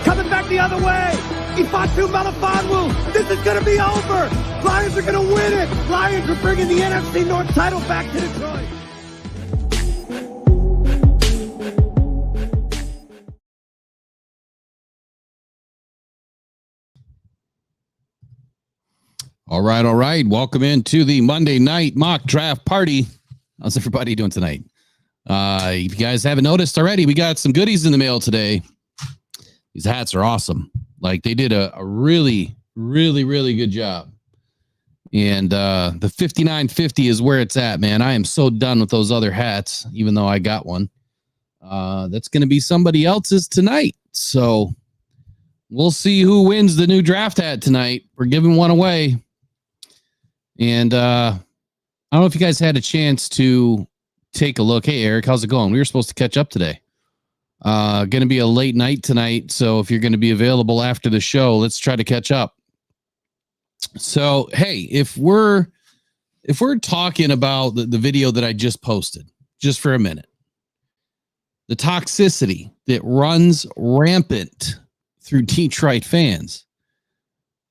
Coming back the other way. Ifatu Melifonwu. This is going to be over. Lions are going to win it. Lions are bringing the NFC North title back to Detroit. All right. Welcome into the Monday night mock draft party. How's everybody doing tonight? If you guys haven't noticed already, we got some goodies in the mail today. These hats are awesome. Like, they did a really, really, really good job. And the 5950 is where it's at, man. I am so done with those other hats, even though I got one. That's going to be somebody else's tonight. So we'll see who wins the new draft hat tonight. We're giving one away. And I don't know if you guys had a chance to take a look. Hey, Eric, how's it going? We were supposed to catch up today. Going to be a late night tonight. So if you're going to be available after the show, let's try to catch up. So, hey, if we're talking about the video that I just posted, just for a minute, the toxicity that runs rampant through Detroit fans,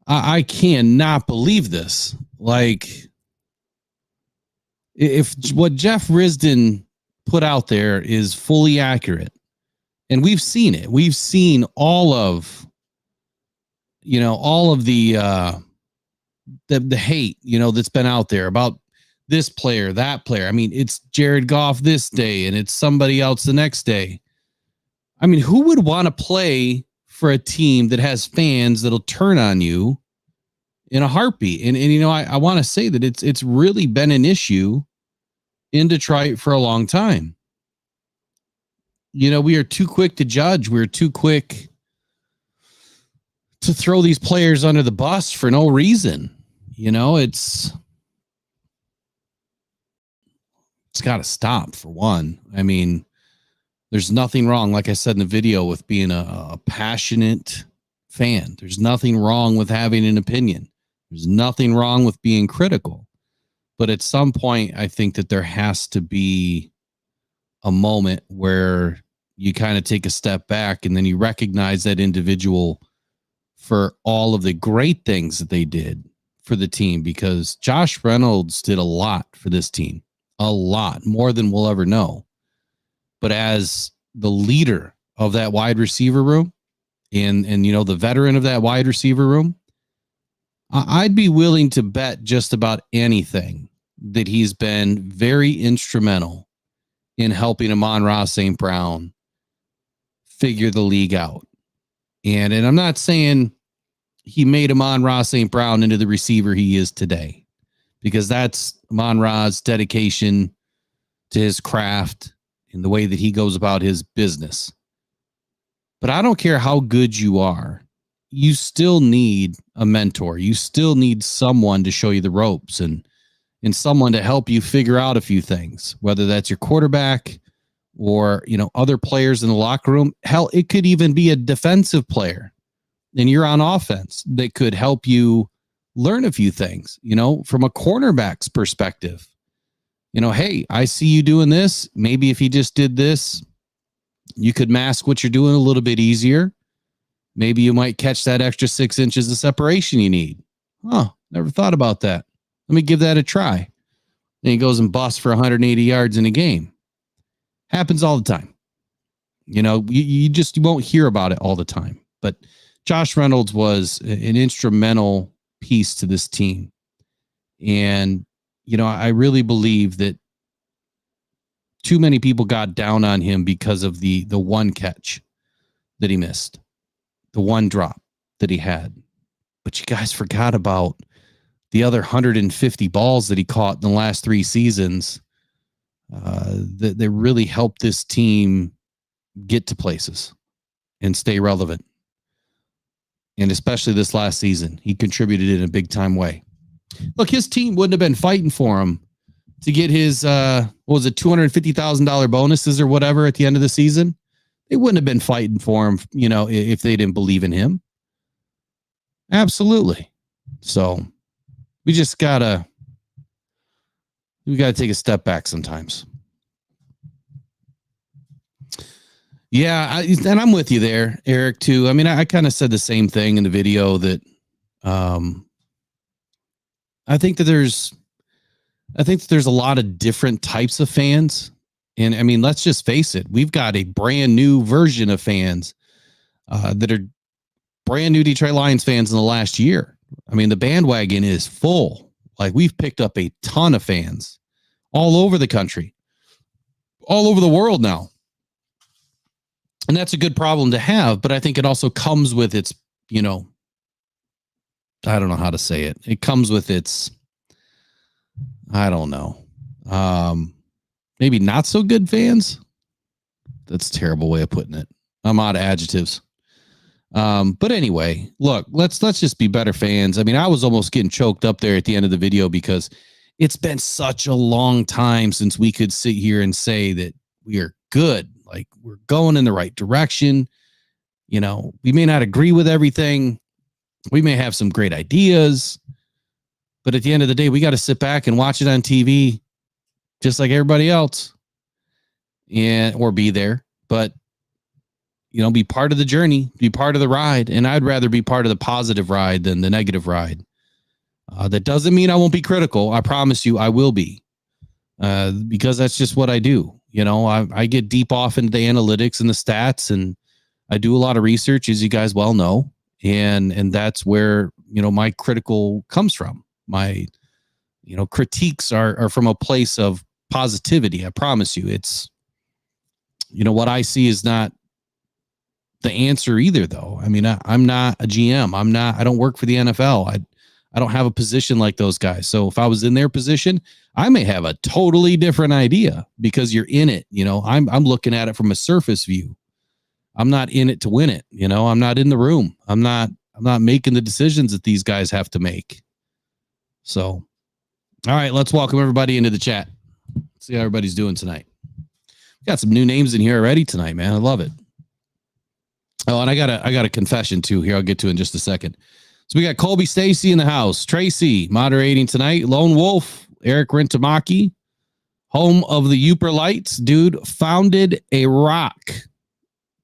I cannot believe this. Like, if what Jeff Risdon put out there is fully accurate, and we've seen it. We've seen all of the hate, that's been out there about this player, that player. I mean, it's Jared Goff this day and it's somebody else the next day. I mean, who would want to play for a team that has fans that'll turn on you in a heartbeat? And I want to say that it's really been an issue in Detroit for a long time. We are too quick to judge. We're too quick to throw these players under the bus for no reason. It's got to stop, for one. I mean, there's nothing wrong, like I said in the video, with being a passionate fan. There's nothing wrong with having an opinion. There's nothing wrong with being critical. But at some point, I think that there has to be a moment where you kind of take a step back and then you recognize that individual for all of the great things that they did for the team, because Josh Reynolds did a lot for this team, a lot more than we'll ever know. But as the leader of that wide receiver room and the veteran of that wide receiver room, I'd be willing to bet just about anything that he's been very instrumental in helping Amon-Ra St. Brown figure the league out. And I'm not saying he made Amon-Ra St. Brown into the receiver he is today, because that's Amon-Ra's dedication to his craft and the way that he goes about his business. But I don't care how good you are. You still need a mentor. You still need someone to show you the ropes and someone to help you figure out a few things, whether that's your quarterback or, other players in the locker room. Hell, it could even be a defensive player and you're on offense that could help you learn a few things, from a cornerback's perspective. Hey, I see you doing this. Maybe if you just did this, you could mask what you're doing a little bit easier. Maybe you might catch that extra 6 inches of separation you need. Never thought about that. Let me give that a try. And he goes and busts for 180 yards in a game. Happens all the time. You won't hear about it all the time. But Josh Reynolds was an instrumental piece to this team. And, I really believe that too many people got down on him because of the one catch that he missed, the one drop that he had. But you guys forgot about the other 150 balls that he caught in the last 3 seasons that really helped this team get to places and stay relevant. And especially this last season, he contributed in a big time way. Look, his team wouldn't have been fighting for him to get his, $250,000 bonuses or whatever at the end of the season. They wouldn't have been fighting for him, if they didn't believe in him. Absolutely. So we gotta take a step back sometimes. Yeah, and I'm with you there, Eric, too. I mean, I kind of said the same thing in the video that I think that there's a lot of different types of fans. And I mean, let's just face it. We've got a brand new version of fans that are brand new Detroit Lions fans in the last year. I mean, the bandwagon is full. Like, we've picked up a ton of fans all over the country, all over the world now. And that's a good problem to have, but I think it also comes with its, I don't know how to say it. It comes with its, I don't know, maybe not so good fans. That's a terrible way of putting it. I'm out of adjectives. But anyway, look, let's just be better fans. I mean, I was almost getting choked up there at the end of the video because it's been such a long time since we could sit here and say that we are good. Like, we're going in the right direction. We may not agree with everything. We may have some great ideas, but at the end of the day, we got to sit back and watch it on TV just like everybody else or be there, but be part of the journey, be part of the ride. And I'd rather be part of the positive ride than the negative ride. That doesn't mean I won't be critical. I promise you I will be, because that's just what I do. I get deep off into the analytics and the stats, and I do a lot of research, as you guys well know. And that's where, my critical comes from. My, critiques are from a place of positivity. I promise you. It's, what I see is not the answer either, though. I mean, I'm not a GM. I don't work for the NFL. I don't have a position like those guys. So if I was in their position, I may have a totally different idea because you're in it. I'm looking at it from a surface view. I'm not in it to win it. I'm not in the room. I'm not making the decisions that these guys have to make. So, all right, let's welcome everybody into the chat. See how everybody's doing tonight. Got some new names in here already tonight, man. I love it. Oh, and I got a confession too here. I'll get to in just a second. So we got Colby Stacy in the house. Tracy moderating tonight. Lone Wolf, Eric Rentamaki, home of the Uper Lights. Dude founded a rock.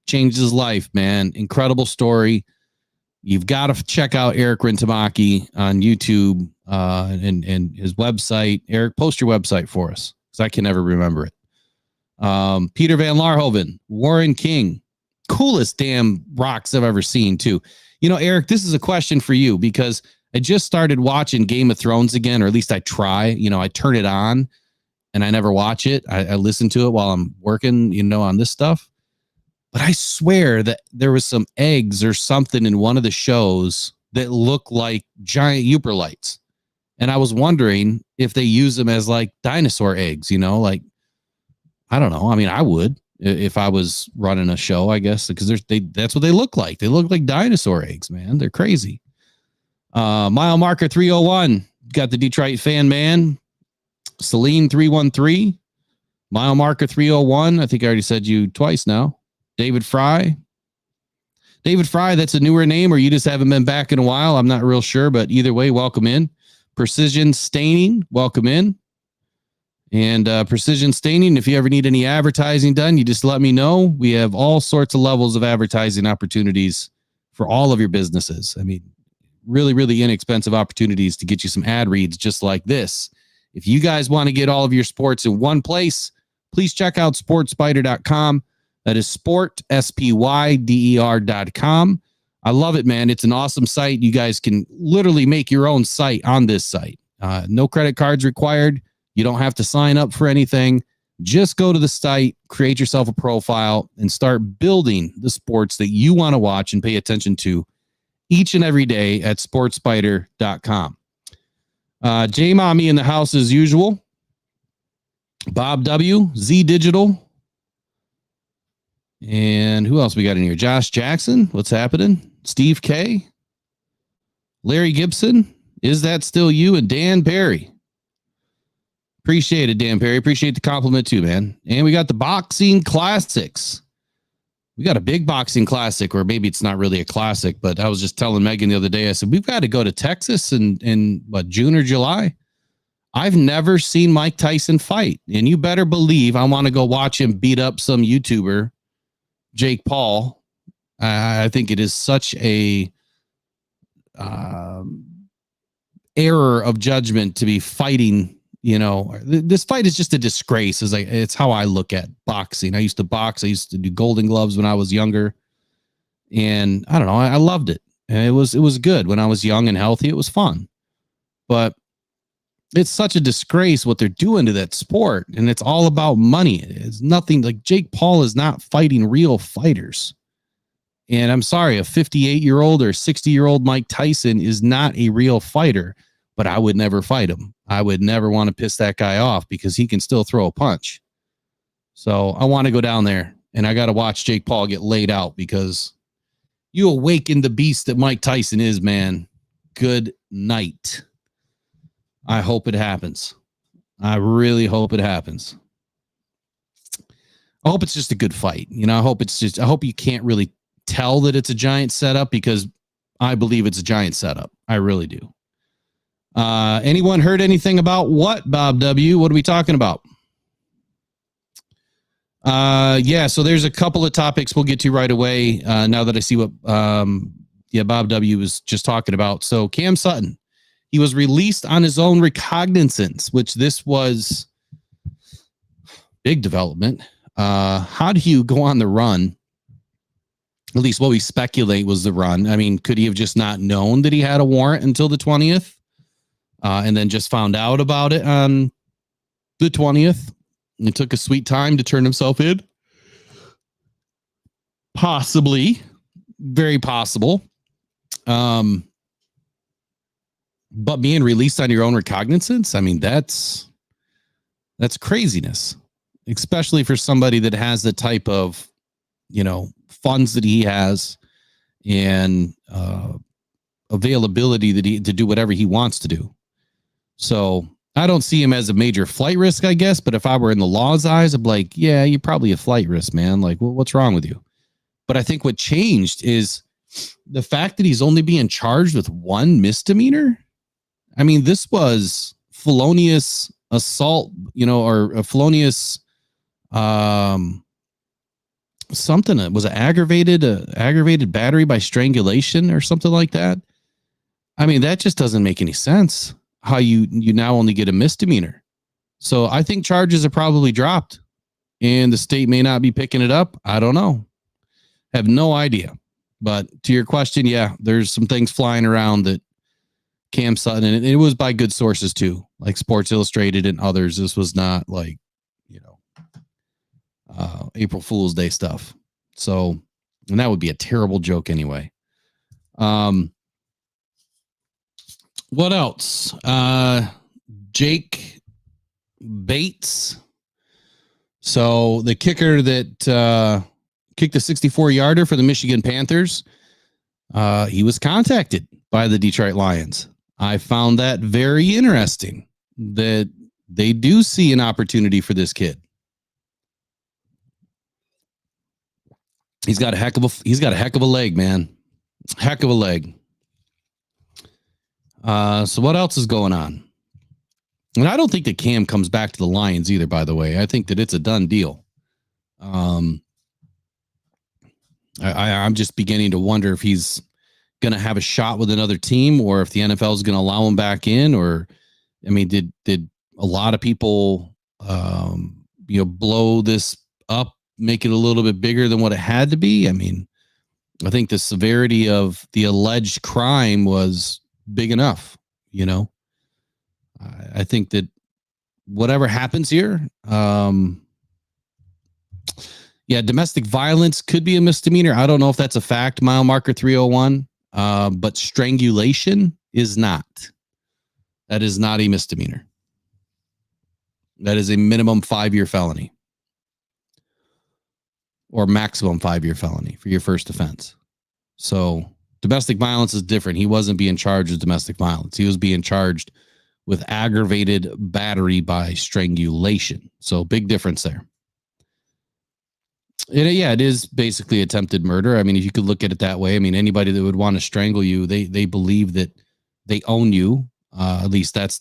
Changed his life, man. Incredible story. You've got to check out Eric Rentamaki on YouTube and his website. Eric, post your website for us because I can never remember it. Peter Van Larhoven, Warren King. Coolest damn rocks I've ever seen, too. Eric, this is a question for you because I just started watching Game of Thrones again, or at least I try. I turn it on and I never watch it. I listen to it while I'm working, on this stuff. But I swear that there was some eggs or something in one of the shows that look like giant Uper lights. And I was wondering if they use them as like dinosaur eggs, like, I don't know. I mean, I would. If I was running a show, I guess, because that's what they look like. They look like dinosaur eggs, man. They're crazy. Mile marker 301. Got the Detroit fan man. Celine 313. Mile marker 301. I think I already said you twice now. David Fry. David Fry, that's a newer name, or you just haven't been back in a while. I'm not real sure, but either way, welcome in. Precision Staining, welcome in. And Precision Staining, if you ever need any advertising done, you just let me know. We have all sorts of levels of advertising opportunities for all of your businesses. I mean, really, really inexpensive opportunities to get you some ad reads just like this. If you guys want to get all of your sports in one place, please check out sportspider.com. That is sport, SPYDER.com. I love it, man. It's an awesome site. You guys can literally make your own site on this site. No credit cards required. You don't have to sign up for anything. Just go to the site, create yourself a profile, and start building the sports that you want to watch and pay attention to each and every day at sportspider.com. J-Mommy in the house as usual. Bob W, Z Digital. And who else we got in here? Josh Jackson. What's happening? Steve K. Larry Gibson. Is that still you? And Dan Perry. Appreciate it, Dan Perry. Appreciate the compliment too, man. And we got the boxing classics. We got a big boxing classic, or maybe it's not really a classic, but I was just telling Megan the other day, I said, we've got to go to Texas in what, June or July? I've never seen Mike Tyson fight. And you better believe I want to go watch him beat up some YouTuber, Jake Paul. I think it is such a error of judgment to be fighting. You know, this fight is just a disgrace. It's how I look at boxing. I used to box. I used to do Golden Gloves when I was younger. And I don't know, I loved it. And it was good when I was young and healthy. It was fun. But it's such a disgrace what they're doing to that sport. And it's all about money. It's nothing like Jake Paul is not fighting real fighters. And I'm sorry, a 58-year-old or 60-year-old Mike Tyson is not a real fighter, but I would never fight him. I would never want to piss that guy off because he can still throw a punch. So I want to go down there and I got to watch Jake Paul get laid out because you awaken the beast that Mike Tyson is, man. Good night. I hope it happens. I really hope it happens. I hope it's just a good fight. You know, I hope you can't really tell that it's a giant setup because I believe it's a giant setup. I really do. Anyone heard anything about what, Bob W? What are we talking about? Yeah, so there's a couple of topics we'll get to right away. Now that I see what, Bob W was just talking about. So Cam Sutton, he was released on his own recognizance, which this was big development. How do you go on the run? At least what we speculate was the run. I mean, could he have just not known that he had a warrant until the 20th? And then just found out about it on the 20th. And it took a sweet time to turn himself in. Possibly. Very possible. But being released on your own recognizance, I mean, that's craziness. Especially for somebody that has the type of, funds that he has and availability to do whatever he wants to do. So I don't see him as a major flight risk, I guess. But if I were in the law's eyes, I'm like, yeah, you're probably a flight risk, man. Like, what's wrong with you? But I think what changed is the fact that he's only being charged with one misdemeanor. I mean, this was felonious assault, or a felonious something. It was an aggravated battery by strangulation or something like that. I mean, that just doesn't make any sense. How you now only get a misdemeanor. So I think charges are probably dropped and the state may not be picking it up. I don't know. Have no idea. But to your question, yeah, there's some things flying around that Cam Sutton, and it was by good sources too, like Sports Illustrated and others. This was not like, April Fool's Day stuff. So, and that would be a terrible joke anyway. What else? Jake Bates. So the kicker that kicked a 64-yarder for the Michigan Panthers, he was contacted by the Detroit Lions. I found that very interesting that they do see an opportunity for this kid. He's got a heck of a leg, man. Heck of a leg. So what else is going on? And I don't think that Cam comes back to the Lions either, by the way. I think that it's a done deal. I'm just beginning to wonder if he's going to have a shot with another team, or if the NFL is going to allow him back in. Or, I mean, did a lot of people, blow this up, make it a little bit bigger than what it had to be? I mean, I think the severity of the alleged crime was big enough. I think that whatever happens here, domestic violence could be a misdemeanor. I don't know if that's a fact, mile marker 301, but strangulation is not. That is not a misdemeanor. That is a minimum 5-year felony, or maximum 5-year felony for your first offense. So domestic violence is different. He wasn't being charged with domestic violence. He was being charged with aggravated battery by strangulation. So big difference there. It is basically attempted murder. I mean, if you could look at it that way, I mean, anybody that would want to strangle you, they believe that they own you. At least that's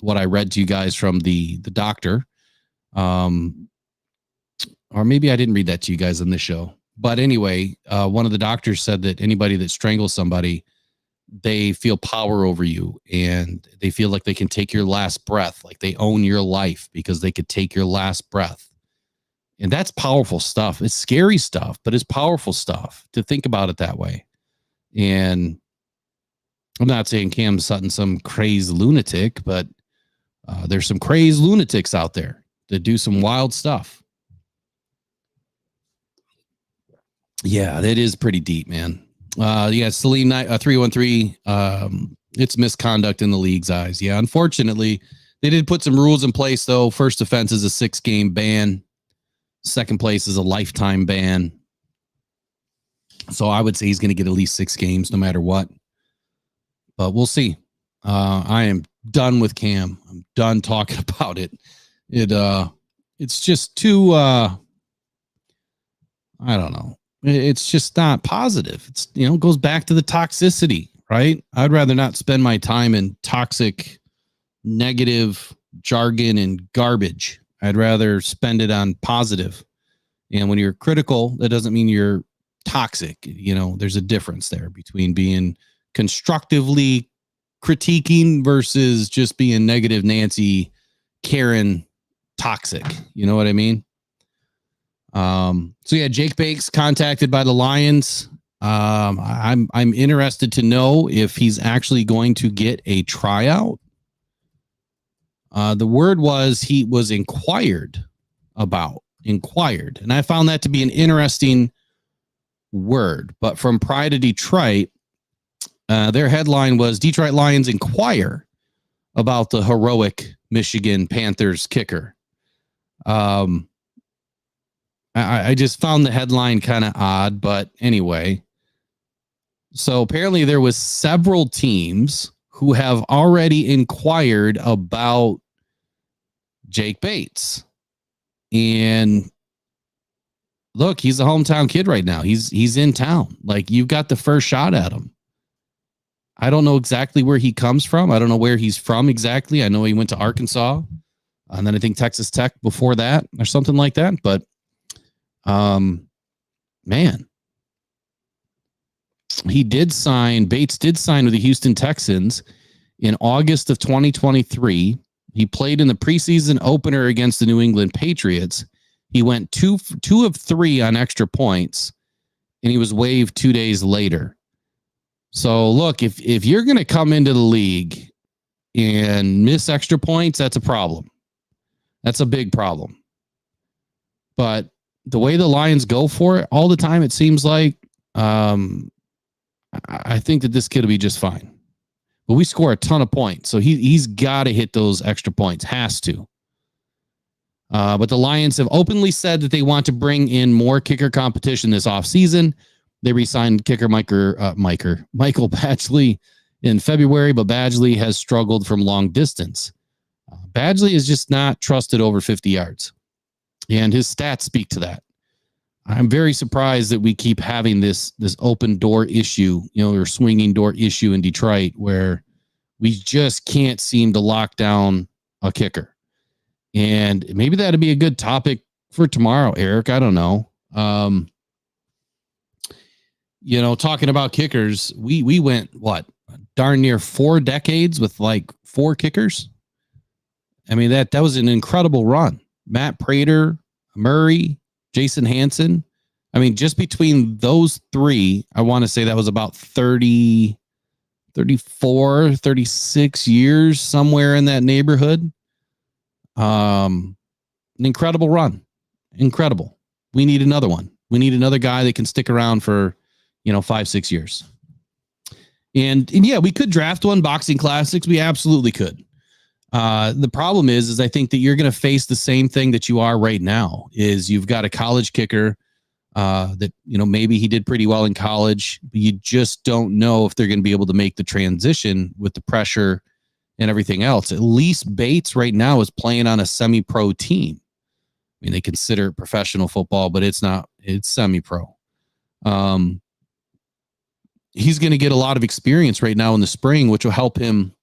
what I read to you guys from the doctor. Or maybe I didn't read that to you guys on this show. But anyway, one of the doctors said that anybody that strangles somebody, they feel power over you, and they feel like they can take your last breath, like they own your life because they could take your last breath. And that's powerful stuff. It's scary stuff, but it's powerful stuff to think about it that way. And I'm not saying Cam Sutton some crazed lunatic, but there's some crazed lunatics out there that do some wild stuff. Yeah, that is pretty deep, man. Salim 313. It's misconduct in the league's eyes. Yeah, unfortunately, they did put some rules in place, though. First offense is a 6-game ban. Second place is a lifetime ban. So I would say he's going to get at least 6 games no matter what. But we'll see. I am done with Cam. I'm done talking about it. It's just too, I don't know. It's just not positive. It's, goes back to the toxicity, right? I'd rather not spend my time in toxic, negative jargon and garbage. I'd rather spend it on positive. And when you're critical, that doesn't mean you're toxic. There's a difference there between being constructively critiquing versus just being negative Nancy, Karen, toxic. You know what I mean? Jake Bates contacted by the Lions. I'm interested to know if he's actually going to get a tryout. The word was he was inquired. And I found that to be an interesting word. But from Pride of Detroit, their headline was Detroit Lions inquire about the heroic Michigan Panthers kicker. I just found the headline kind of odd, but anyway. So apparently there was several teams who have already inquired about Jake Bates. And look, he's a hometown kid right now. He's in town. Like, you've got the first shot at him. I don't know exactly where he comes from. I don't know where he's from exactly. I know he went to Arkansas, and then I think Texas Tech before that or something like that. But man, Bates did sign with the Houston Texans in August of 2023. He played in the preseason opener against the New England Patriots. He went 2 of 3 on extra points, and he was waived 2 days later. So look, if you're going to come into the league and miss extra points, that's a problem. That's a big problem. But the way the Lions go for it all the time, it seems like, I think that this kid will be just fine. But we score a ton of points, so he's got to hit those extra points. Has to. But the Lions have openly said that they want to bring in more kicker competition this offseason. They re-signed kicker Michael Badgley in February, but Badgley has struggled from long distance. Badgley is just not trusted over 50 yards, and his stats speak to that. I'm very surprised that we keep having this open door issue, or swinging door issue in Detroit, where we just can't seem to lock down a kicker. And maybe that'd be a good topic for tomorrow, Eric. I don't know. Talking about kickers, we went darn near 4 decades with like 4 kickers. I mean, that was an incredible run. Matt Prater, Murray, Jason Hansen. I mean, just between those 3, I want to say that was about 30, 34, 36 years, somewhere in that neighborhood. An incredible run. Incredible. We need another one. We need another guy that can stick around for, 5-6 years. And yeah, we could draft one, Boxing Classics. We absolutely could. The problem is I think that you're going to face the same thing that you are right now. Is you've got a college kicker that maybe he did pretty well in college, but you just don't know if they're going to be able to make the transition with the pressure and everything else. At least Bates right now is playing on a semi-pro team. I mean, they consider it professional football, but it's not. It's semi-pro. He's going to get a lot of experience right now in the spring, which will help him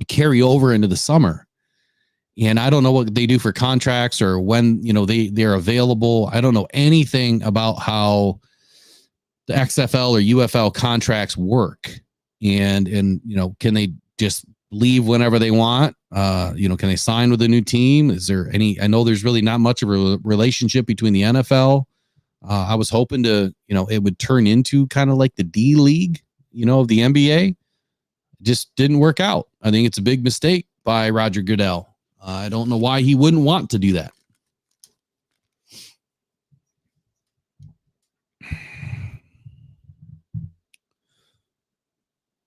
carry over into the summer. And I don't know what they do for contracts or when, they're available. I don't know anything about how the XFL or UFL contracts work. And can they just leave whenever they want? Can they sign with a new team? Is there I know there's really not much of a relationship between the NFL. I was hoping to, it would turn into kind of like the D League, of the NBA. Just didn't work out. I think it's a big mistake by Roger Goodell. I don't know why he wouldn't want to do that.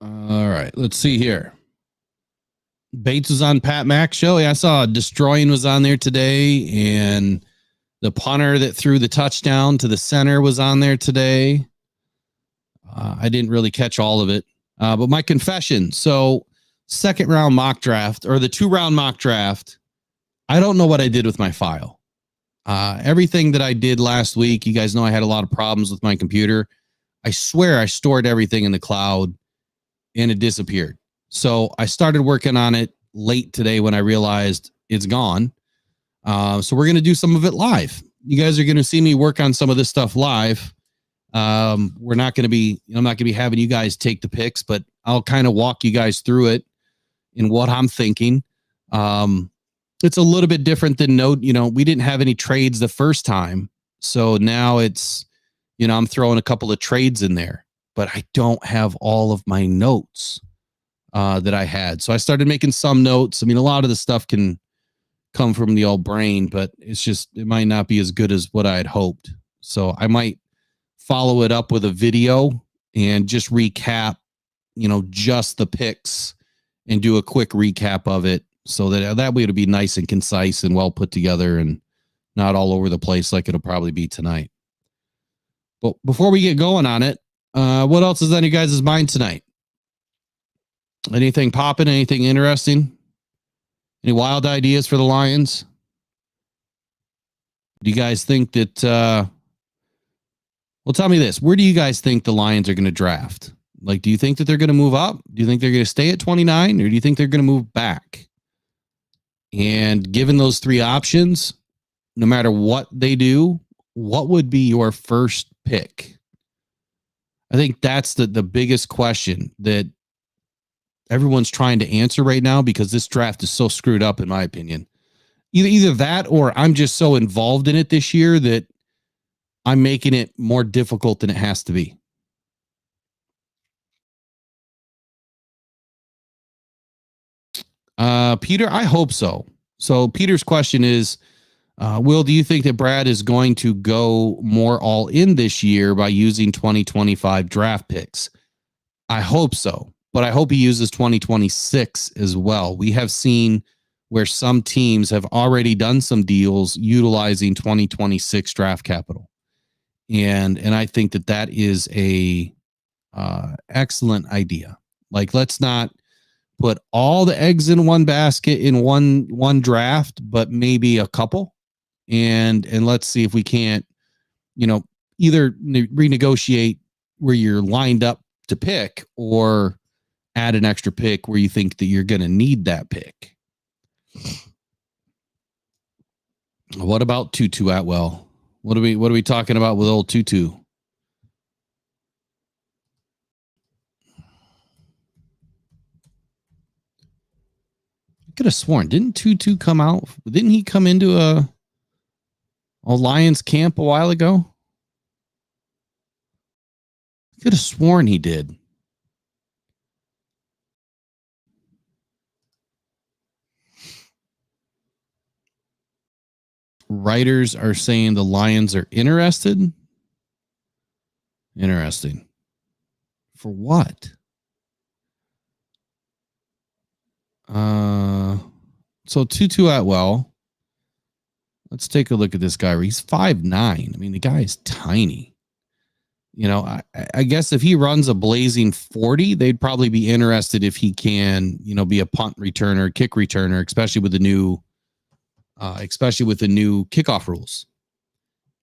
All right, let's see here. Bates was on Pat Mack's show. Yeah, I saw Destroying was on there today, and the punter that threw the touchdown to the center was on there today. I didn't really catch all of it. But my confession, so 2nd round mock draft or the 2-round mock draft, I don't know what I did with my file. Everything that I did last week, you guys know I had a lot of problems with my computer. I swear I stored everything in the cloud and it disappeared. So I started working on it late today when I realized it's gone. So we're going to do some of it live. You guys are going to see me work on some of this stuff live. We're not going to be, I'm not going to be having you guys take the picks, but I'll kind of walk you guys through it in what I'm thinking. It's a little bit different than we didn't have any trades the first time. So now it's, I'm throwing a couple of trades in there, but I don't have all of my notes, that I had. So I started making some notes. I mean, a lot of the stuff can come from the old brain, but it might not be as good as what I had hoped. So I might follow it up with a video and just recap, just the picks and do a quick recap of it so that way it'll be nice and concise and well put together and not all over the place like it'll probably be tonight. But before we get going on it, what else is on your guys' mind tonight? Anything popping? Anything interesting? Any wild ideas for the Lions? Do you guys think that, well, tell me this. Where do you guys think the Lions are going to draft? Like, do you think that they're going to move up? Do you think they're going to stay at 29? Or do you think they're going to move back? And given those 3 options, no matter what they do, what would be your first pick? I think that's the biggest question that everyone's trying to answer right now because this draft is so screwed up, in my opinion. Either that or I'm just so involved in it this year that I'm making it more difficult than it has to be. Peter, I hope so. So Peter's question is, Will, do you think that Brad is going to go more all in this year by using 2025 draft picks? I hope so, but I hope he uses 2026 as well. We have seen where some teams have already done some deals utilizing 2026 draft capital. And I think that is a excellent idea. Like, let's not put all the eggs in one basket in one draft, but maybe a couple. And let's see if we can't, either renegotiate where you're lined up to pick or add an extra pick where you think that you're going to need that pick. What about Tutu Atwell? What are we talking about with old Tutu? I could have sworn, didn't Tutu come out? Didn't he come into a Lions camp a while ago? I could have sworn he did. Writers are saying the Lions are interested. Interesting. For what? So Tutu Atwell. Let's take a look at this guy. He's 5'9". I mean, the guy is tiny. I guess if he runs a blazing 40, they'd probably be interested if he can, be a punt returner, kick returner, especially with the new kickoff rules.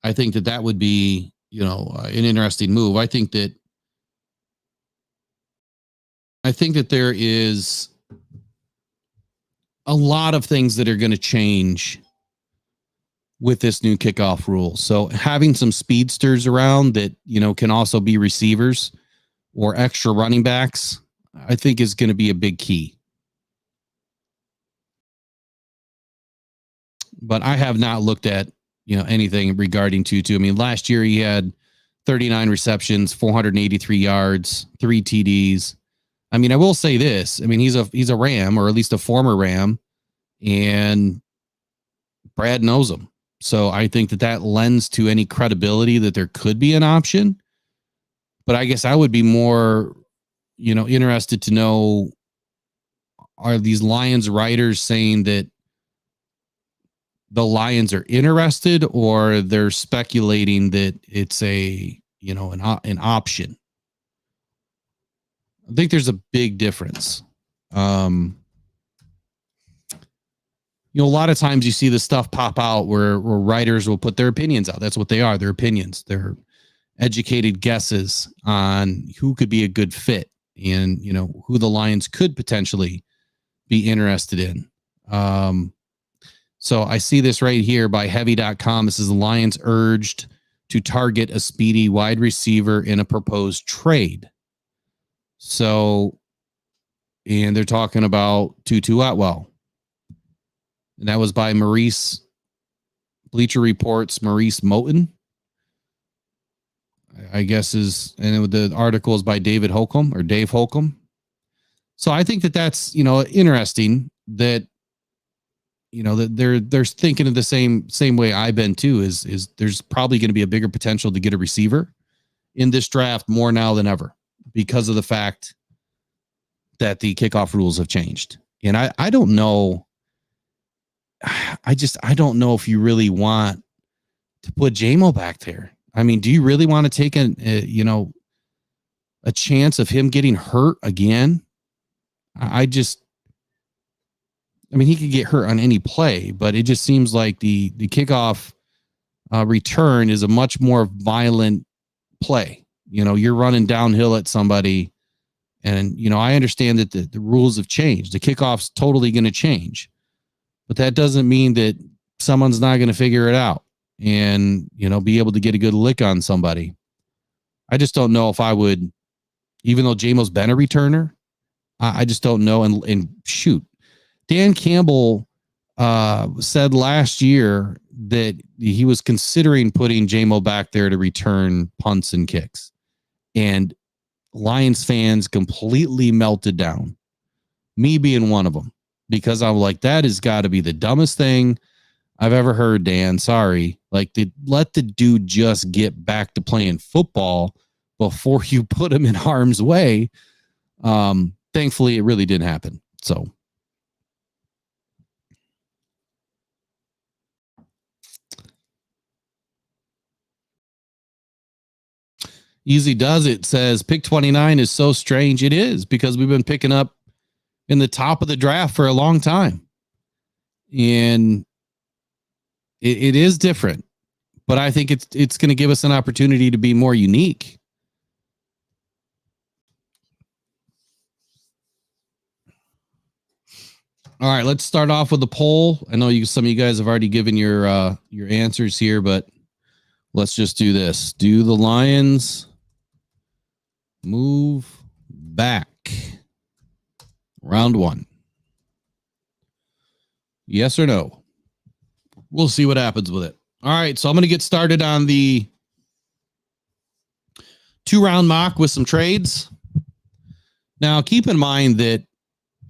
I think that would be, an interesting move. I think that there is a lot of things that are going to change with this new kickoff rule. So having some speedsters around that, can also be receivers or extra running backs, I think is going to be a big key. But I have not looked at, anything regarding Tutu. I mean, last year he had 39 receptions, 483 yards, 3 TDs. I mean, I will say this. I mean, he's a Ram, or at least a former Ram, and Brad knows him. So I think that lends to any credibility that there could be an option. But I guess I would be more, interested to know, are these Lions writers saying that the Lions are interested, or they're speculating that it's an option? I think there's a big difference. A lot of times you see this stuff pop out where writers will put their opinions out. That's what they are. Their opinions. They're educated guesses on who could be a good fit and, who the Lions could potentially be interested in. So I see this right here by heavy.com. This is the Lions urged to target a speedy wide receiver in a proposed trade. So, and they're talking about Tutu Atwell. And that was by Bleacher Report's Maurice Moton. I guess and the article is by Dave Holcomb. So I think that's, interesting that, that they're thinking of the same way I've been too, is there's probably going to be a bigger potential to get a receiver in this draft more now than ever because of the fact that the kickoff rules have changed. And I don't know. I don't know if you really want to put JMO back there. I mean, do you really want to take a chance of him getting hurt again? I mean, he could get hurt on any play, but it just seems like the kickoff return is a much more violent play. You're running downhill at somebody, and, I understand that the rules have changed. The kickoff's totally going to change, but that doesn't mean that someone's not going to figure it out and, be able to get a good lick on somebody. I just don't know if I would, even though JMO's been a returner, I just don't know. And shoot, Dan Campbell said last year that he was considering putting JMO back there to return punts and kicks. And Lions fans completely melted down, me being one of them, because I'm like, that has got to be the dumbest thing I've ever heard, Dan. Sorry. Like, let the dude just get back to playing football before you put him in harm's way. Thankfully, it really didn't happen. So, Easy Does It says pick 29 is so strange. It is, because we've been picking up in the top of the draft for a long time. And it is different. but I think it's going to give us an opportunity to be more unique. All right, let's start off with the poll. I know some of you guys have already given your answers here, but let's just do this. Do the Lions move back? Round one. Yes or no? We'll see what happens with it. All right, so I'm going to get started on the 2-round mock with some trades. Now, keep in mind that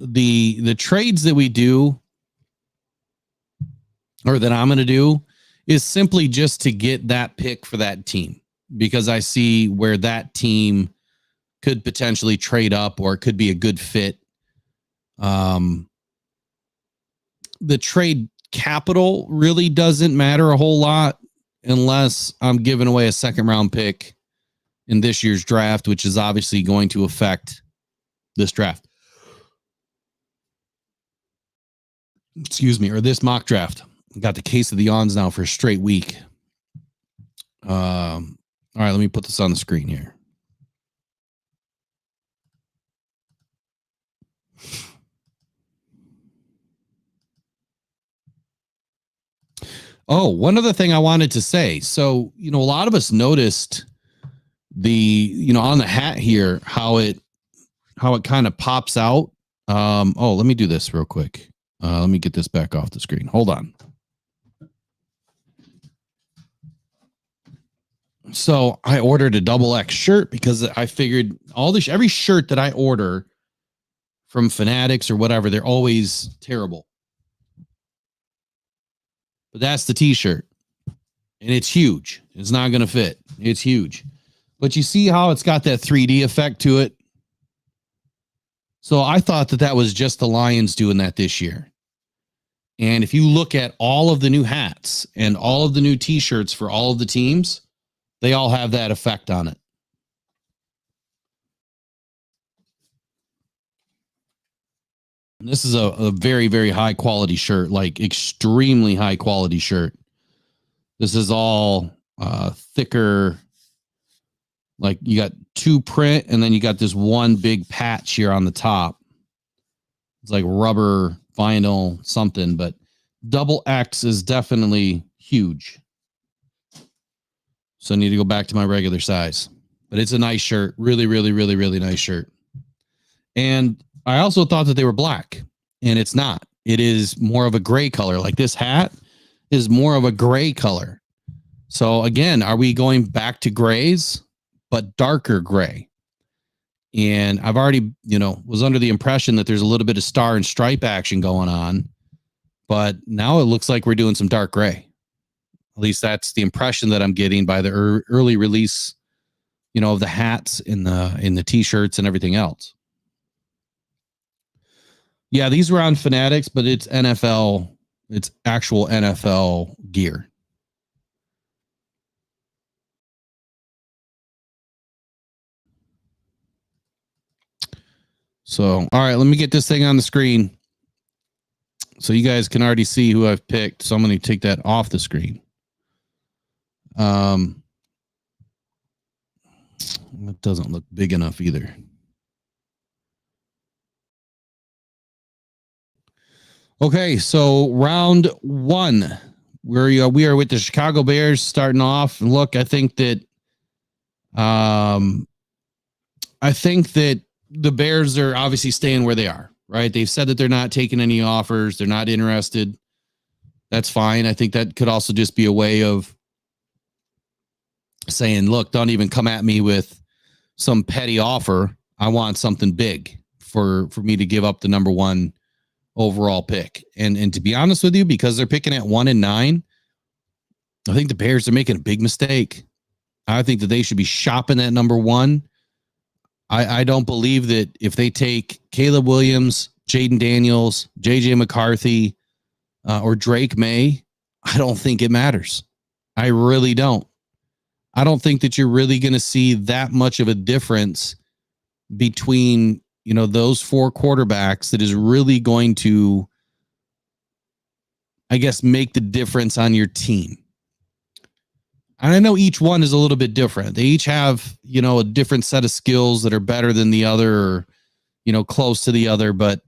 the trades that we do, or that I'm going to do, is simply just to get that pick for that team, because I see where that team could potentially trade up or it could be a good fit. The trade capital really doesn't matter a whole lot unless I'm giving away a 2nd-round pick in this year's draft, which is obviously going to affect this draft. Excuse me, or this mock draft. Got the case of the yawns now for a straight week. All right, let me put this on the screen here. Oh, one other thing I wanted to say. So, a lot of us noticed on the hat here, how it kind of pops out. Let me do this real quick. Let me get this back off the screen. Hold on. So I ordered a XX shirt because I figured every shirt that I order from Fanatics or whatever, they're always terrible. But that's the t-shirt. And it's huge. It's not going to fit. It's huge. But you see how it's got that 3D effect to it? So I thought that was just the Lions doing that this year. And if you look at all of the new hats and all of the new t-shirts for all of the teams, they all have that effect on it. And this is a very, very high quality shirt, like extremely high quality shirt. This is all thicker. Like you got 2 print and then you got this one big patch here on the top. It's like rubber, vinyl, something, but XX is definitely huge. So I need to go back to my regular size. But it's a nice shirt. Really, really, really, really nice shirt. And I also thought that they were black, and it's not. It is more of a gray color. Like this hat is more of a gray color. So again, are we going back to grays, but darker gray? And I've already, was under the impression that there's a little bit of star and stripe action going on, but now it looks like we're doing some dark gray. At least that's the impression that I'm getting by the early release, of the hats in the t-shirts and everything else. Yeah, these were on Fanatics, but it's NFL. It's actual NFL gear. So, all right, let me get this thing on the screen so you guys can already see who I've picked. So I'm going to take that off the screen. It doesn't look big enough either. Okay, so round one, we are with the Chicago Bears starting off. And look, I think that the Bears are obviously staying where they are, right? They've said that they're not taking any offers. They're not interested. That's fine. I think that could also just be a way of saying, look, don't even come at me with some petty offer. I want something big for me to give up the number 1 overall pick. And to be honest with you, because they're picking at 1 and 9, I think the Bears are making a big mistake. I think that they should be shopping at number 1. I don't believe that if they take Caleb Williams, Jaden Daniels, JJ McCarthy, or Drake May, I don't think it matters. I really don't. I don't think that you're really going to see that much of a difference between, those 4 quarterbacks that is really going to, I guess, make the difference on your team. And I know each one is a little bit different. They each have, a different set of skills that are better than the other, or, close to the other. But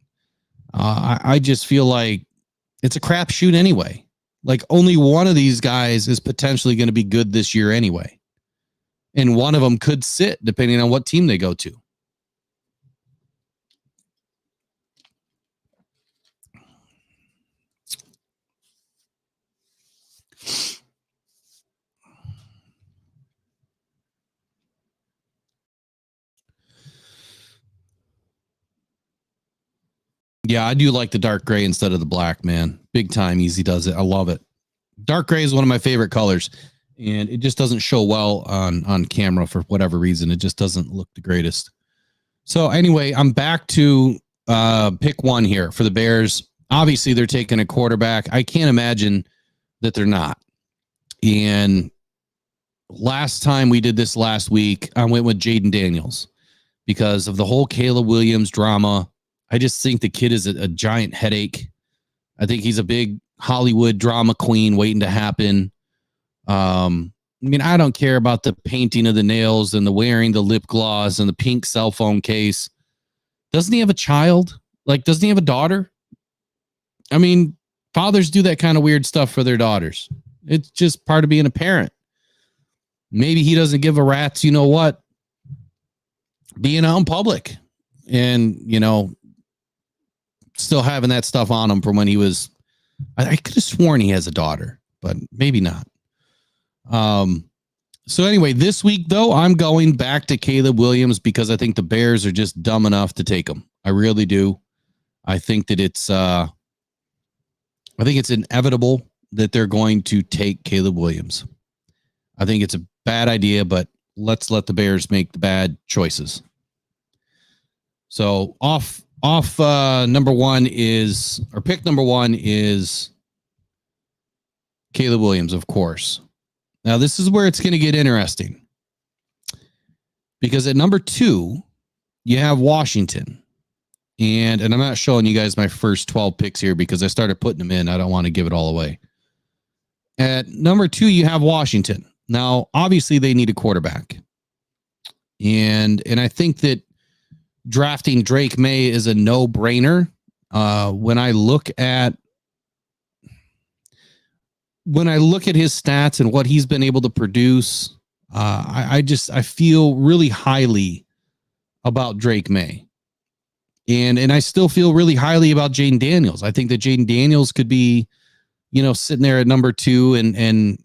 I just feel like it's a crapshoot anyway. Like only one of these guys is potentially going to be good this year anyway. And one of them could sit depending on what team they go to. Yeah, I do like the dark gray instead of the black, man. Big time. Easy does it. I love it. Dark gray is one of my favorite colors, and it just doesn't show well on camera for whatever reason. It just doesn't look the greatest. So anyway, I'm back to pick one here for the Bears. Obviously, they're taking a quarterback. I can't imagine that they're not. And last time we did this last week, I went with Jaden Daniels because of the whole Caleb Williams drama. I just think the kid is a giant headache. I think he's a big Hollywood drama queen waiting to happen. I don't care about the painting of the nails and the wearing the lip gloss and the pink cell phone case. Doesn't he have a child? Like, doesn't he have a daughter? I mean, fathers do that kind of weird stuff for their daughters. It's just part of being a parent. Maybe he doesn't give a rat's, what, being out in public and, still having that stuff on him from when he was, I could have sworn he has a daughter, but maybe not. So anyway, this week though, I'm going back to Caleb Williams because I think the Bears are just dumb enough to take him. I really do. I think that it's inevitable that they're going to take Caleb Williams. I think it's a bad idea, but let's let the Bears make the bad choices. So pick number one is Caleb Williams, of course. Now, this is where it's going to get interesting because at number 2, you have Washington. And I'm not showing you guys my first 12 picks here because I started putting them in. I don't want to give it all away. At number 2, you have Washington. Now, obviously, they need a quarterback. And I think that drafting Drake May is a no-brainer. When I look at his stats and what he's been able to produce, I feel really highly about Drake May. And I still feel really highly about Jaden Daniels. I think that Jaden Daniels could be, sitting there at number 2 and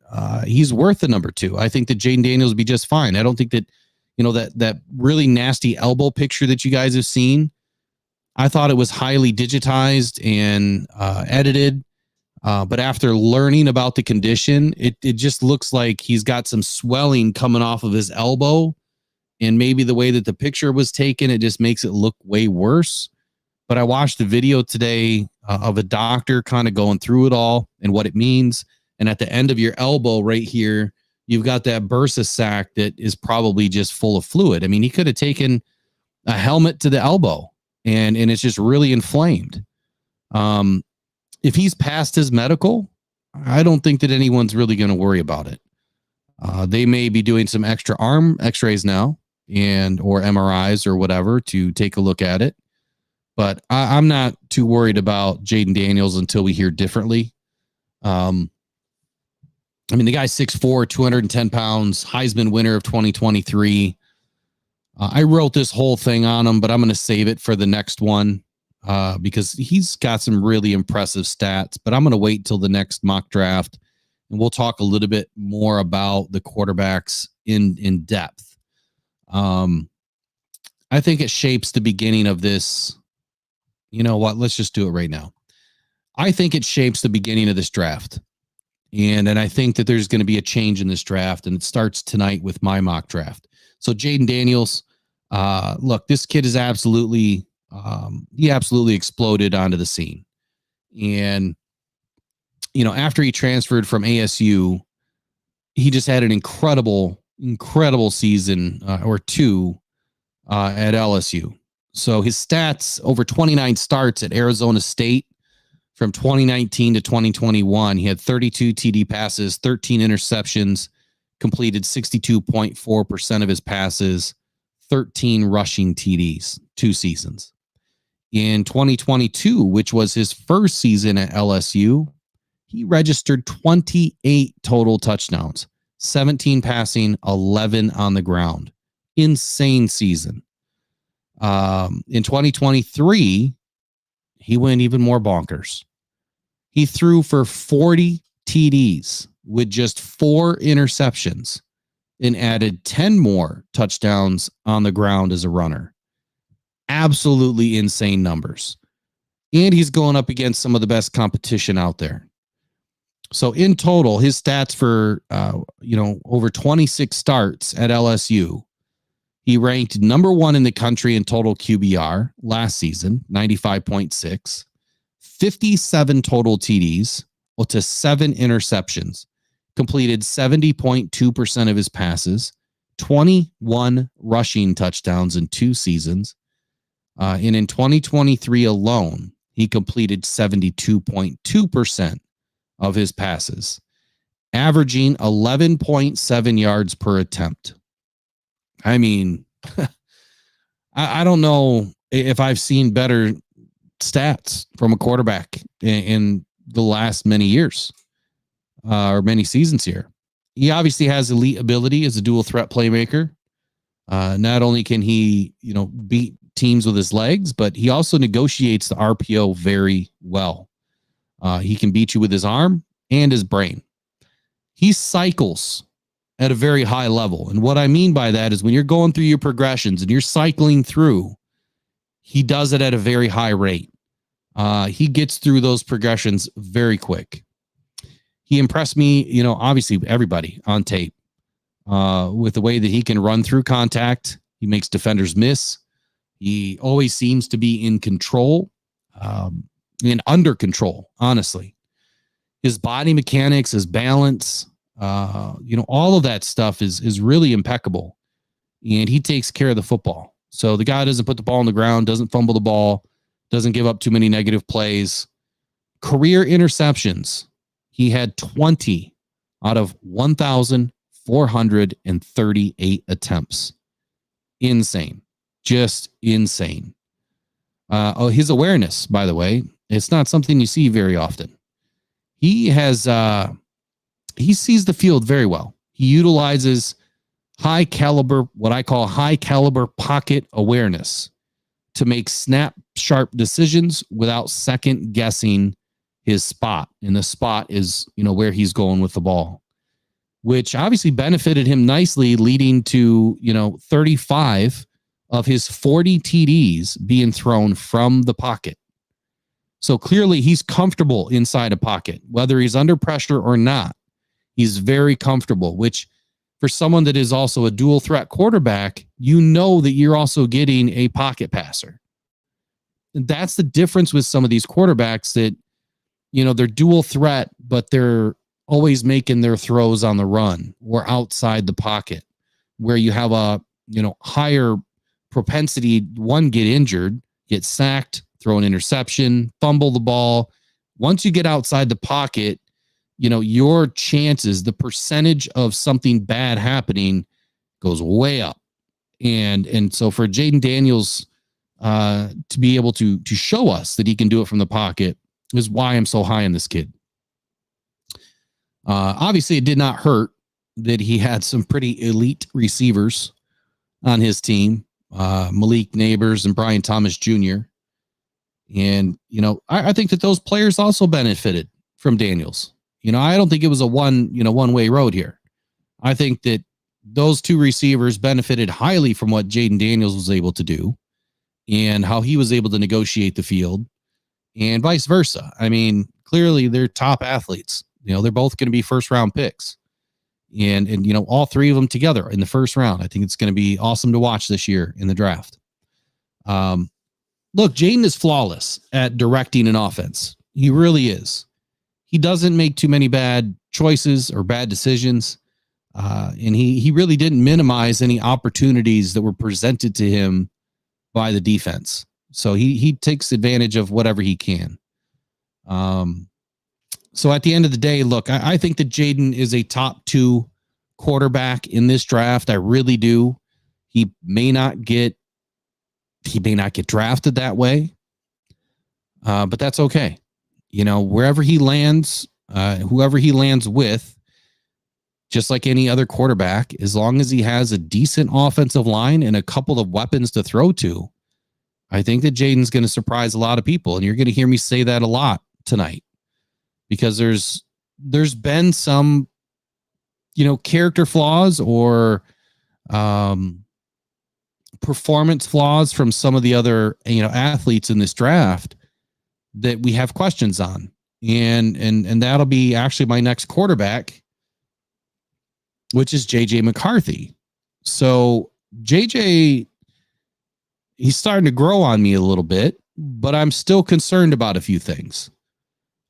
he's worth the number 2. I think that Jaden Daniels would be just fine. I don't think that, that really nasty elbow picture that you guys have seen, I thought it was highly digitized and edited. But after learning about the condition, it just looks like he's got some swelling coming off of his elbow. And maybe the way that the picture was taken, it just makes it look way worse. But I watched a video today of a doctor kind of going through it all and what it means. And at the end of your elbow right here, you've got that bursa sac that is probably just full of fluid. I mean, he could have taken a helmet to the elbow and it's just really inflamed. If he's past his medical, I don't think that anyone's really going to worry about it. They may be doing some extra arm x-rays now or MRIs or whatever to take a look at it. But I'm not too worried about Jaden Daniels until we hear differently. The guy's 6'4", 210 pounds, Heisman winner of 2023. I wrote this whole thing on him, but I'm going to save it for the next one because he's got some really impressive stats. But I'm going to wait till the next mock draft, and we'll talk a little bit more about the quarterbacks in depth. I think it shapes the beginning of this. You know what? Let's just do it right now. I think it shapes the beginning of this draft. And I think that there's going to be a change in this draft, and it starts tonight with my mock draft. So Jaden Daniels, look, this kid is absolutely exploded onto the scene. And, after he transferred from ASU, he just had an incredible season or two at LSU. So his stats over 29 starts at Arizona State from 2019 to 2021. He had 32 TD passes, 13 interceptions, completed 62.4% of his passes, 13 rushing TDs, 2 seasons. In 2022, which was his first season at LSU, he registered 28 total touchdowns, 17 passing, 11 on the ground. Insane season. In 2023, he went even more bonkers. He threw for 40 TDs with just 4 interceptions and added 10 more touchdowns on the ground as a runner. Absolutely insane numbers. And he's going up against some of the best competition out there. So in total, his stats for, over 26 starts at LSU, he ranked number 1 in the country in total QBR last season, 95.6, 57 total TDs to 7 interceptions, completed 70.2% of his passes, 21 rushing touchdowns in 2 seasons. And in 2023 alone, he completed 72.2% of his passes, averaging 11.7 yards per attempt. I mean, I don't know if I've seen better stats from a quarterback in the last many years or many seasons here. He obviously has elite ability as a dual threat playmaker. Not only can he, beat teams with his legs, but he also negotiates the RPO very well. He can beat you with his arm and his brain. He cycles at a very high level. And what I mean by that is when you're going through your progressions and you're cycling through, he does it at a very high rate. He gets through those progressions very quick. He impressed me, obviously everybody on tape with the way that he can run through contact. He makes defenders miss. He always seems to be in control and under control, honestly. His body mechanics, his balance, all of that stuff is really impeccable. And he takes care of the football. So the guy doesn't put the ball on the ground, doesn't fumble the ball, doesn't give up too many negative plays. Career interceptions, he had 20 out of 1,438 attempts. Insane. Just insane. His awareness, by the way, it's not something you see very often. He sees the field very well. He utilizes what I call high caliber pocket awareness to make snap sharp decisions without second guessing his spot. And the spot is, where he's going with the ball, which obviously benefited him nicely, leading to, 35 of his 40 TDs being thrown from the pocket. So clearly he's comfortable inside a pocket, whether he's under pressure or not. He's very comfortable, which for someone that is also a dual threat quarterback, that you're also getting a pocket passer. And that's the difference with some of these quarterbacks that, they're dual threat, but they're always making their throws on the run or outside the pocket, where you have a, higher propensity, one, get injured, get sacked, throw an interception, fumble the ball. Once you get outside the pocket, your chances, the percentage of something bad happening goes way up. And so for Jaden Daniels to be able to show us that he can do it from the pocket is why I'm so high on this kid. Obviously, it did not hurt that he had some pretty elite receivers on his team, Malik Neighbors and Brian Thomas Jr. And, I think that those players also benefited from Daniels. I don't think it was a one-way road here. I think that those two receivers benefited highly from what Jaden Daniels was able to do and how he was able to negotiate the field and vice versa. I mean, clearly they're top athletes. They're both going to be first-round picks. And all three of them together in the first round. I think it's going to be awesome to watch this year in the draft. Look, Jaden is flawless at directing an offense. He really is. He doesn't make too many bad choices or bad decisions. And he really didn't minimize any opportunities that were presented to him by the defense. So he takes advantage of whatever he can. So at the end of the day, look, I think that Jaden is a top 2 quarterback in this draft. I really do. He may not get drafted that way, but that's okay. Wherever he lands, whoever he lands with, just like any other quarterback, as long as he has a decent offensive line and a couple of weapons to throw to, I think that Jaden's going to surprise a lot of people. And you're going to hear me say that a lot tonight, because there's been some, character flaws or performance flaws from some of the other, athletes in this draft that we have questions on. And that'll be actually my next quarterback, which is JJ McCarthy. So JJ, he's starting to grow on me a little bit, but I'm still concerned about a few things.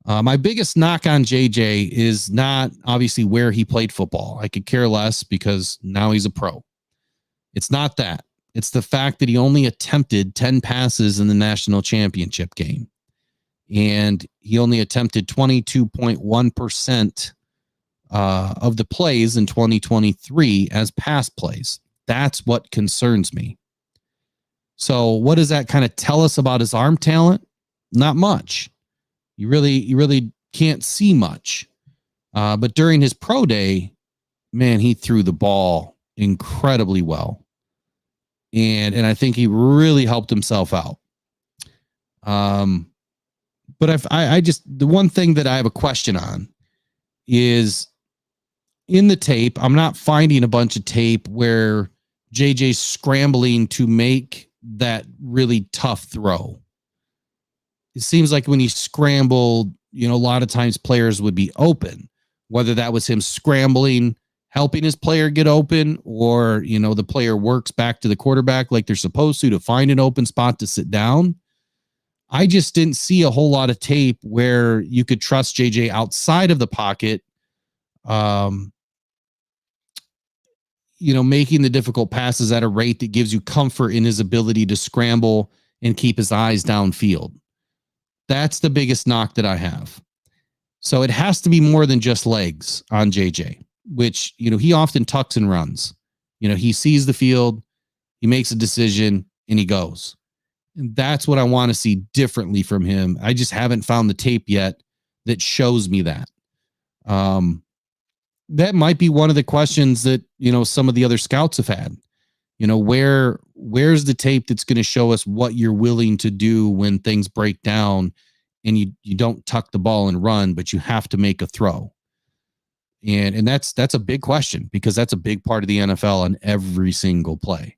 My biggest knock on JJ is not obviously where he played football. I could care less because now he's a pro. It's not that. It's the fact that he only attempted 10 passes in the national championship game. And he only attempted 22.1% of the plays in 2023 as pass plays. That's what concerns me. So what does that kind of tell us about his arm talent? Not much. You really can't see much. But during his pro day, man, he threw the ball incredibly well. And I think he really helped himself out. But I just, the one thing that I have a question on is in the tape, I'm not finding a bunch of tape where JJ's scrambling to make that really tough throw. It seems like when he scrambled, a lot of times players would be open, whether that was him scrambling, helping his player get open, or, the player works back to the quarterback like they're supposed to find an open spot to sit down. I just didn't see a whole lot of tape where you could trust JJ outside of the pocket, making the difficult passes at a rate that gives you comfort in his ability to scramble and keep his eyes downfield. That's the biggest knock that I have. So it has to be more than just legs on JJ, which, he often tucks and runs. He sees the field, he makes a decision, and he goes. And that's what I want to see differently from him. I just haven't found the tape yet that shows me that. That might be one of the questions that, some of the other scouts have had. Where's the tape that's going to show us what you're willing to do when things break down and you don't tuck the ball and run, but you have to make a throw. And that's a big question, because that's a big part of the NFL on every single play.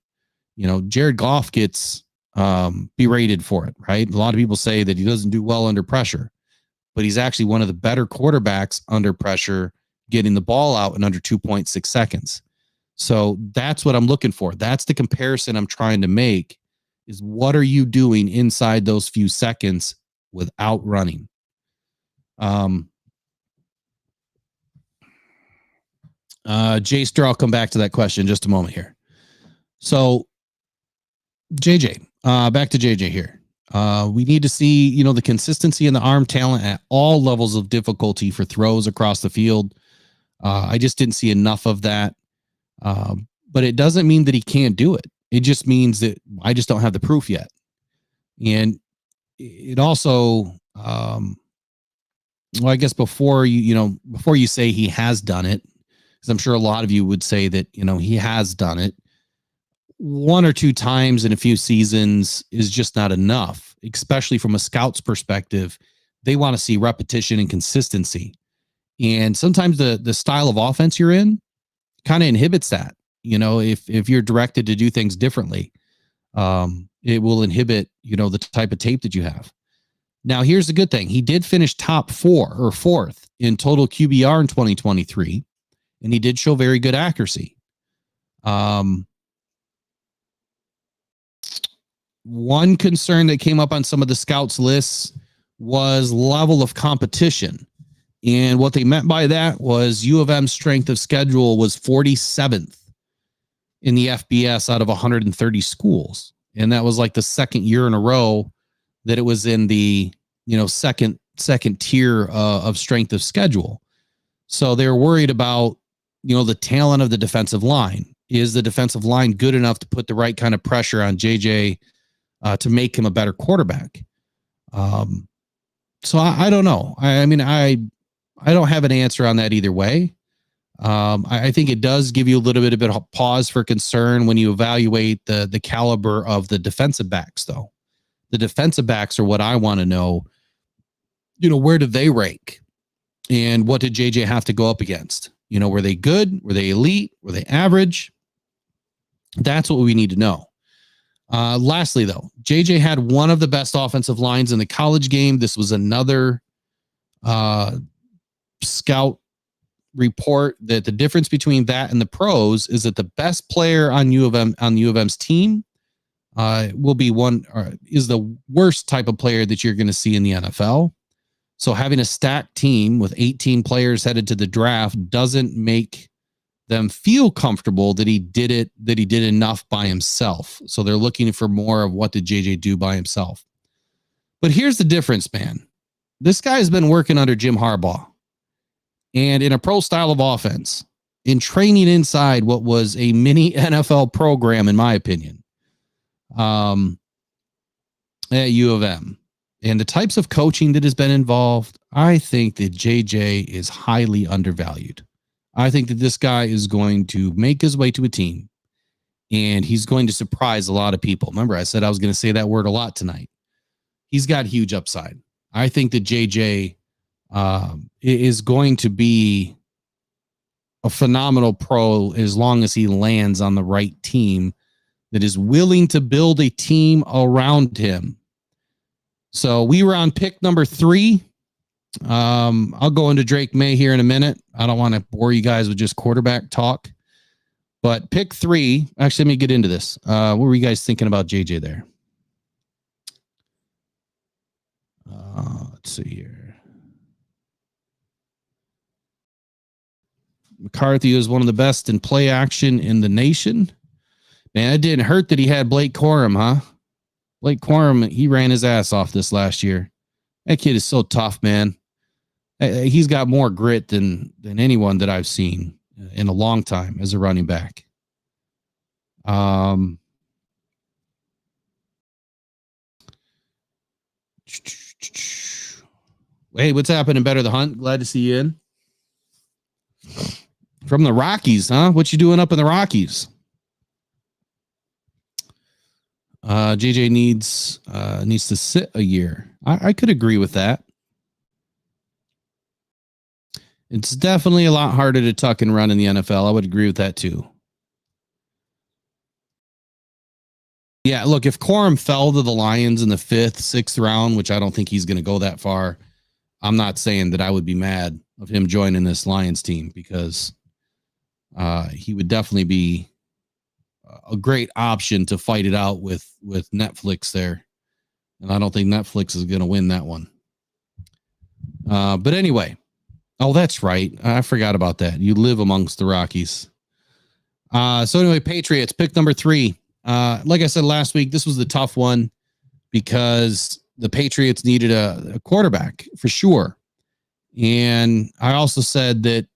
Jared Goff gets berated for it, right? A lot of people say that he doesn't do well under pressure, but he's actually one of the better quarterbacks under pressure, getting the ball out in under 2.6 seconds. So that's what I'm looking for. That's the comparison I'm trying to make, is what are you doing inside those few seconds without running? Jaster, I'll come back to that question in just a moment here. So JJ, back to JJ here. We need to see, the consistency in the arm talent at all levels of difficulty for throws across the field. I just didn't see enough of that. But it doesn't mean that he can't do it. It just means that I just don't have the proof yet. And it also, well, I guess before you say he has done it, because I'm sure a lot of you would say that, he has done it, one or two times in a few seasons is just not enough, especially from a scout's perspective. They want to see repetition and consistency. And sometimes the style of offense you're in kind of inhibits that. If you're directed to do things differently, it will inhibit, the type of tape that you have. Now, here's the good thing. He did finish top 4 or 4th in total QBR in 2023, and he did show very good accuracy. One concern that came up on some of the scouts lists was level of competition. And what they meant by that was U of M's strength of schedule was 47th in the FBS out of 130 schools. And that was like the second year in a row that it was in the, second tier of strength of schedule. So they're worried about, the talent of the defensive line. Is the defensive line good enough to put the right kind of pressure on JJ to make him a better quarterback? So I don't know. I mean, I don't have an answer on that either way. I think it does give you a little bit of pause for concern when you evaluate the caliber of the defensive backs, though. The defensive backs are what I want to know. Where do they rank? And what did JJ have to go up against? Were they good? Were they elite? Were they average? That's what we need to know. Lastly, though, JJ had one of the best offensive lines in the college game. This was another scout report that the difference between that and the pros is that the best player on U of M's team will be is the worst type of player that you're going to see in the NFL. So having a stacked team with 18 players headed to the draft doesn't make them feel comfortable that he did enough by himself. So they're looking for more of what did JJ do by himself. But here's the difference, man. This guy has been working under Jim Harbaugh and in a pro style of offense, in training inside what was a mini NFL program, in my opinion, at U of M. And the types of coaching that has been involved, I think that JJ is highly undervalued. I think that this guy is going to make his way to a team and he's going to surprise a lot of people. Remember, I said I was going to say that word a lot tonight. He's got huge upside. I think that JJ is going to be a phenomenal pro as long as he lands on the right team that is willing to build a team around him. So we were on pick number 3. I'll go into Drake May here in a minute. I don't want to bore you guys with just quarterback talk, but pick 3. Actually, let me get into this. What were you guys thinking about JJ there? Let's see here. McCarthy is one of the best in play action in the nation. Man, it didn't hurt that he had Blake Corum, huh? Blake Corum, he ran his ass off this last year. That kid is so tough, man. He's got more grit than anyone that I've seen in a long time as a running back. Hey, what's happening, Better the Hunt? Glad to see you in. From the Rockies, huh? What you doing up in the Rockies? JJ needs to sit a year. I could agree with that. It's definitely a lot harder to tuck and run in the NFL. I would agree with that too. Yeah, look, if Corum fell to the Lions in the 5th, 6th round, which I don't think he's going to go that far, I'm not saying that I would be mad of him joining this Lions team because he would definitely be a great option to fight it out with Netflix there. And I don't think Netflix is going to win that one. But anyway, oh, that's right. I forgot about that. You live amongst the Rockies. So anyway, Patriots, pick number 3. Like I said last week, this was the tough one because the Patriots needed a quarterback for sure. And I also said that,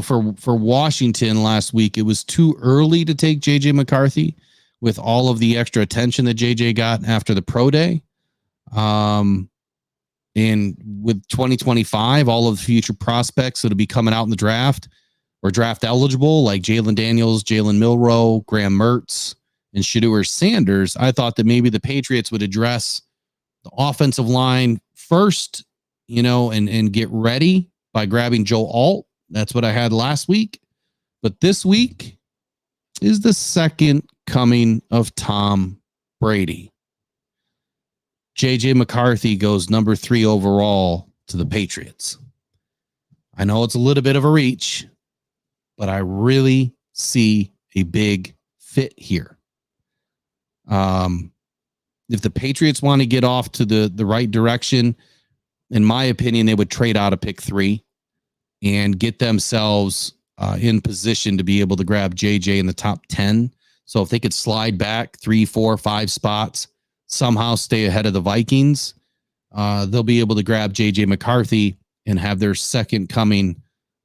for Washington last week, it was too early to take JJ McCarthy with all of the extra attention that JJ got after the pro day. And with 2025, all of the future prospects that'll be coming out in the draft or draft eligible, like Jalen Daniels, Jalen Milroe, Graham Mertz, and Shedeur Sanders, I thought that maybe the Patriots would address the offensive line first, and get ready by grabbing Joe Alt. That's what I had last week. But this week is the second coming of Tom Brady. JJ McCarthy goes number 3 overall to the Patriots. I know it's a little bit of a reach, but I really see a big fit here. If the Patriots want to get off to the right direction, in my opinion, they would trade out of pick 3 and get themselves in position to be able to grab JJ in the top 10. So if they could slide back 3, 4, 5 spots, somehow stay ahead of the Vikings, they'll be able to grab JJ McCarthy and have their second coming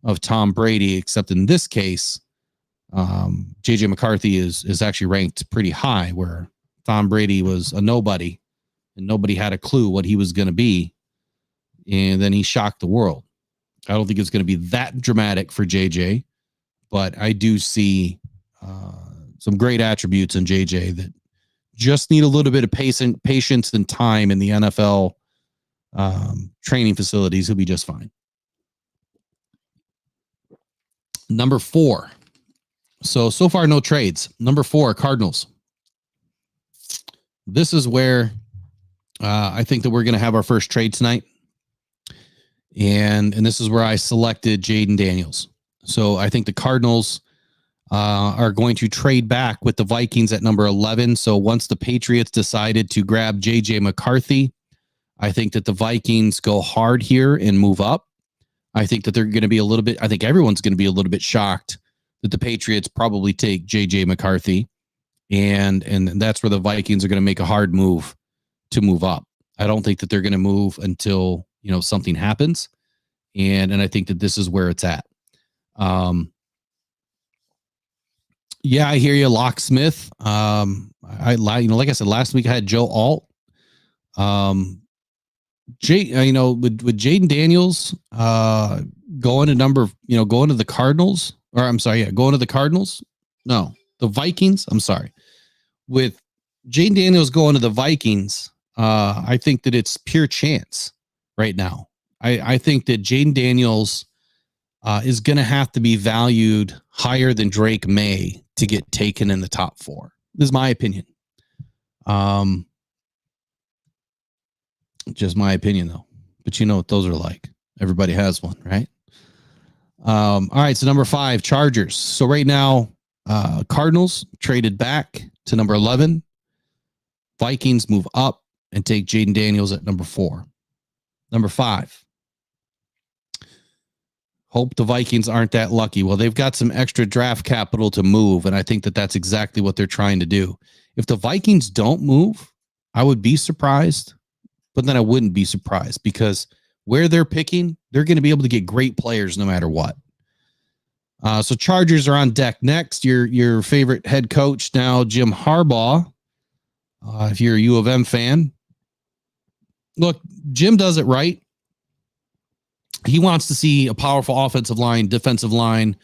of Tom Brady, except in this case, JJ McCarthy is actually ranked pretty high, where Tom Brady was a nobody and nobody had a clue what he was going to be. And then he shocked the world. I don't think it's going to be that dramatic for JJ, but I do see some great attributes in JJ that just need a little bit of patience and time in the NFL training facilities. He'll be just fine. Number 4. So far, no trades. Number 4, Cardinals. This is where I think that we're going to have our first trade tonight. And this is where I selected Jaden Daniels. So I think the Cardinals are going to trade back with the Vikings at number 11. So once the Patriots decided to grab JJ McCarthy, I think that the Vikings go hard here and move up. I think that they're going to be I think everyone's going to be a little bit shocked that the Patriots probably take JJ McCarthy. And that's where the Vikings are going to make a hard move to move up. I don't think that they're going to move until, something happens. And I think that this is where it's at. Yeah, I hear you, Locksmith. Like I said, last week I had Joe Alt. With Jaden Daniels going to the Cardinals, going to the Cardinals. No, the Vikings. I'm sorry. With Jaden Daniels going to the Vikings, I think that it's pure chance right now. I think that Jaden Daniels is going to have to be valued higher than Drake May to get taken in the top 4. This is my opinion. Just my opinion, though. But you know what those are like. Everybody has one, right? All right, so number 5, Chargers. So right now, Cardinals traded back to number 11. Vikings move up and take Jaden Daniels at number 4. Number 5. Hope the Vikings aren't that lucky. Well, they've got some extra draft capital to move, and I think that that's exactly what they're trying to do. If the Vikings don't move, I would be surprised, but then I wouldn't be surprised because where they're picking, they're going to be able to get great players no matter what. So Chargers are on deck next. Your favorite head coach now, Jim Harbaugh. If you're a U of M fan, look, Jim does it right. He wants to see a powerful offensive line, defensive line,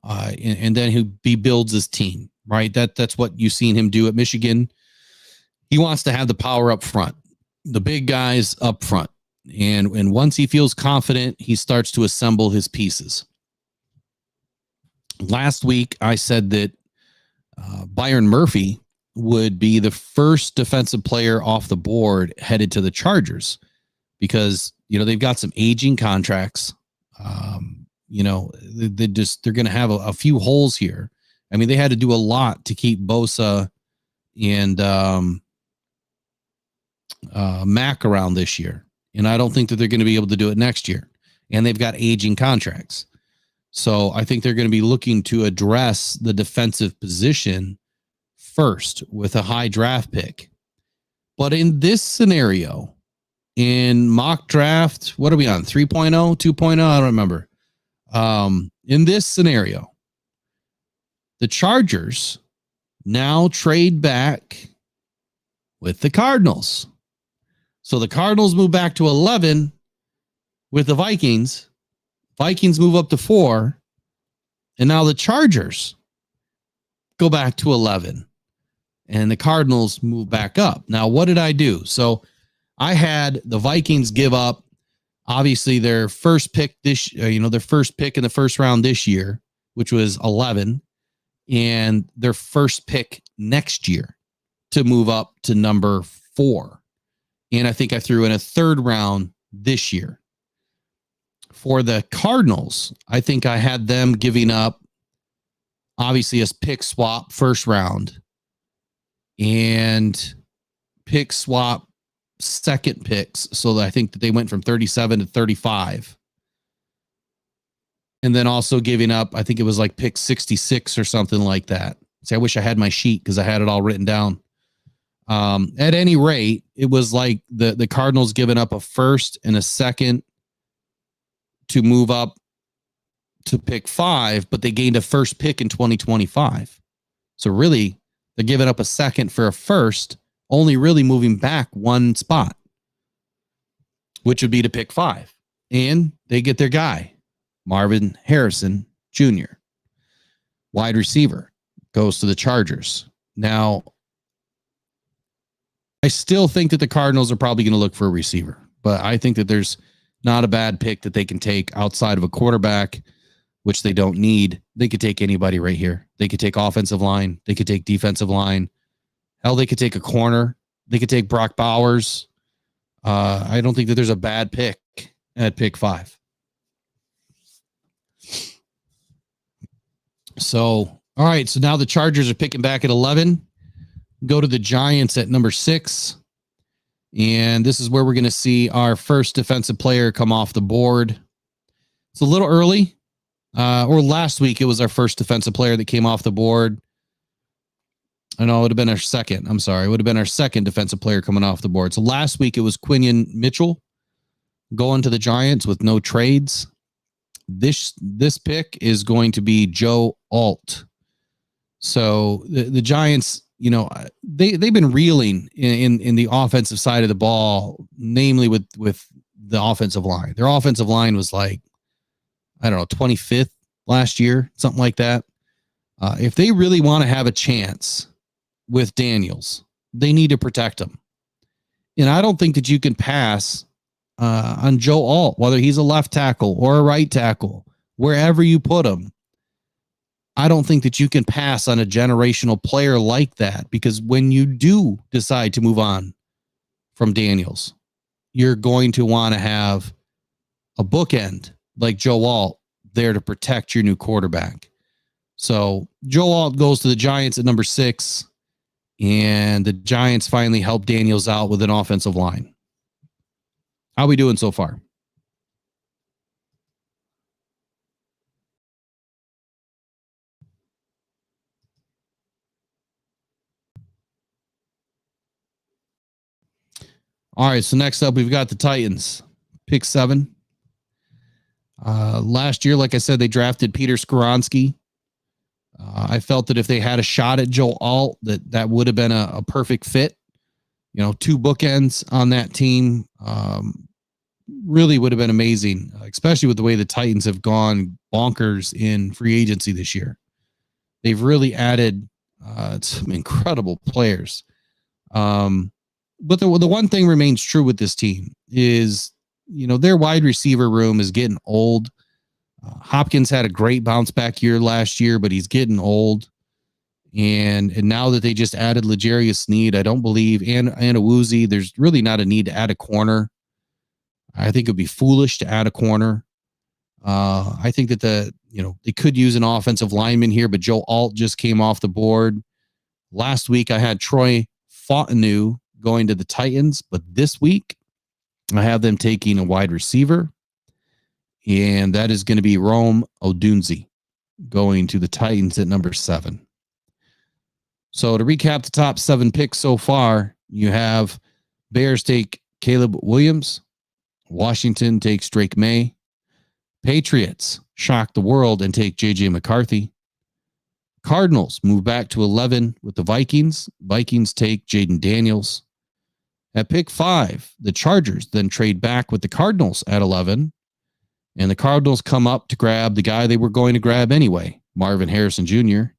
and then he builds his team, right? That's what you've seen him do at Michigan. He wants to have the power up front, the big guys up front. And once he feels confident, he starts to assemble his pieces. Last week, I said that Byron Murphy would be the first defensive player off the board headed to the Chargers because, they've got some aging contracts. They're going to have a few holes here. I mean, they had to do a lot to keep Bosa and Mack around this year. And I don't think that they're going to be able to do it next year. And they've got aging contracts. So I think they're going to be looking to address the defensive position first with a high draft pick. But in this scenario, in mock draft, what are we on? 3.0, 2.0? I don't remember. In this scenario, the Chargers now trade back with the Cardinals. So the Cardinals move back to 11 with the Vikings. Vikings move up to 4. And now the Chargers go back to 11. And the Cardinals move back up. Now, what did I do? So I had the Vikings give up, obviously, their first pick their first pick in the first round this year, which was 11, and their first pick next year to move up to number 4. And I think I threw in a third round this year. For the Cardinals, I think I had them giving up, obviously, a pick swap first round and pick swap second picks. So I think that they went from 37 to 35. And then also giving up, I think it was like pick 66 or something like that. See, I wish I had my sheet because I had it all written down. At any rate, it was like the Cardinals giving up a first and a second to move up to pick 5, but they gained a first pick in 2025. So really, they're giving up a second for a first, only really moving back one spot, which would be to pick 5. And they get their guy, Marvin Harrison Jr., wide receiver, goes to the Chargers. Now, I still think that the Cardinals are probably going to look for a receiver, but I think that there's not a bad pick that they can take outside of a quarterback, which they don't need. They could take anybody right here. They could take offensive line. They could take defensive line. Hell, they could take a corner. They could take Brock Bowers. I don't think that there's a bad pick at pick 5. So, all right. So now the Chargers are picking back at 11. Go to the Giants at number 6. And this is where we're going to see our first defensive player come off the board. It's a little early. Or last week, it was our first defensive player that came off the board. I know it would have been our second. I'm sorry. It would have been our second defensive player coming off the board. So last week, it was Quinion Mitchell going to the Giants with no trades. This pick is going to be Joe Alt. So the Giants, you know, they've been reeling in the offensive side of the ball, namely with the offensive line. Their offensive line was like, I don't know, 25th last year, something like that. If they really want to have a chance with Daniels, they need to protect him. And I don't think that you can pass on Joe Alt, whether he's a left tackle or a right tackle, wherever you put him. I don't think that you can pass on a generational player like that, because when you do decide to move on from Daniels, you're going to want to have a bookend like Joe Alt there to protect your new quarterback. So Joe Alt goes to the Giants at number 6, and the Giants finally help Daniels out with an offensive line. How are we doing so far? All right, so next up, we've got the Titans. Pick 7. Last year, like I said, they drafted Peter Skoronski. I felt that if they had a shot at Joe Alt, that would have been a perfect fit. You know, 2 bookends on that team really would have been amazing, especially with the way the Titans have gone bonkers in free agency this year. They've really added some incredible players. But the one thing remains true with this team is, you know, their wide receiver room is getting old. Hopkins had a great bounce back year last year, but he's getting old. And now that they just added L'Jarius Sneed, I don't believe, and Awuzie, there's really not a need to add a corner. I think it'd be foolish to add a corner. I think that they could use an offensive lineman here, but Joe Alt just came off the board. Last week, I had Troy Fontenot going to the Titans, but this week, I have them taking a wide receiver, and that is going to be Rome Odunze going to the Titans at number 7. So to recap the top 7 picks so far, you have Bears take Caleb Williams. Washington takes Drake May. Patriots shock the world and take J.J. McCarthy. Cardinals move back to 11 with the Vikings. Vikings take Jaden Daniels. At pick 5, the Chargers then trade back with the Cardinals at 11. And the Cardinals come up to grab the guy they were going to grab anyway, Marvin Harrison Jr.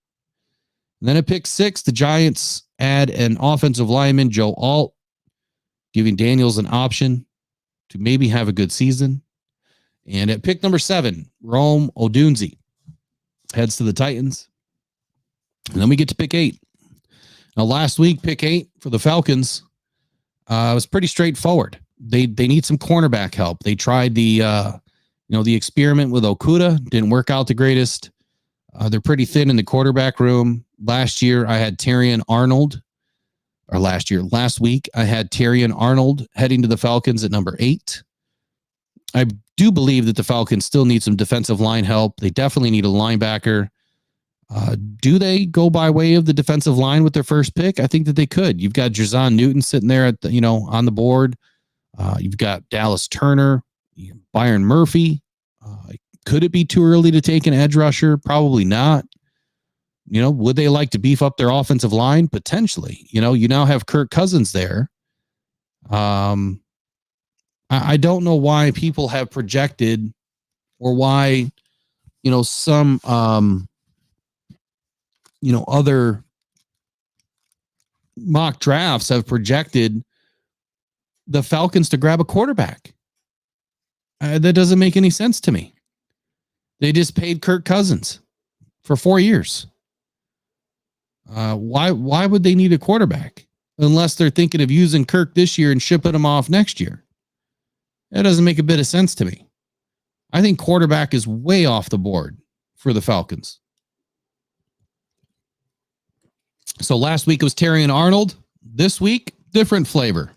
And then at pick 6, the Giants add an offensive lineman, Joe Alt, giving Daniels an option to maybe have a good season. And at pick number 7, Rome Odunze heads to the Titans. And then we get to pick 8. Now, last week, pick 8 for the Falcons was pretty straightforward. They need some cornerback help. They tried the experiment with Okudah. Didn't work out the greatest. They're pretty thin in the quarterback room. Last year, I had last week, I had Terrion Arnold heading to the Falcons at number 8. I do believe that the Falcons still need some defensive line help. They definitely need a linebacker. Do they go by way of the defensive line with their first pick? I think that they could. You've got Jerzon Newton sitting there at on the board. You've got Dallas Turner, Byron Murphy. Could it be too early to take an edge rusher? Probably not. Would they like to beef up their offensive line? Potentially. You now have Kirk Cousins there. I don't know why people have projected, or why, some, other mock drafts have projected the Falcons to grab a quarterback. That doesn't make any sense to me. They just paid Kirk Cousins for 4 years. Why would they need a quarterback unless they're thinking of using Kirk this year and shipping him off next year? That doesn't make a bit of sense to me. I think quarterback is way off the board for the Falcons. So last week it was Terry and Arnold. This week, different flavor.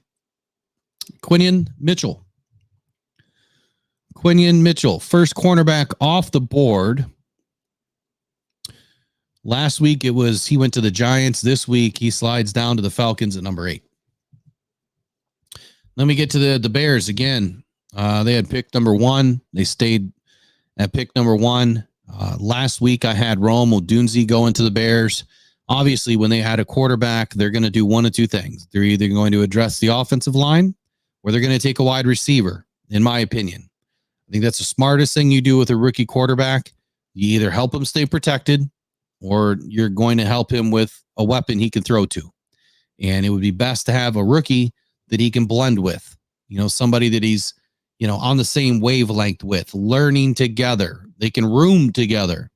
Quinion Mitchell. First cornerback off the board. Last week he went to the Giants. This week he slides down to the Falcons at number 8. Let me get to the Bears again. They had pick number 1. They stayed at pick number 1. Last week I had Rome Odunze go into the Bears. Obviously, when they had a quarterback, they're going to do one of two things. They're either going to address the offensive line, or they're going to take a wide receiver, in my opinion. I think that's the smartest thing you do with a rookie quarterback. You either help him stay protected, or you're going to help him with a weapon he can throw to. And it would be best to have a rookie that he can blend with. Somebody that he's, on the same wavelength with, learning together. They can room together,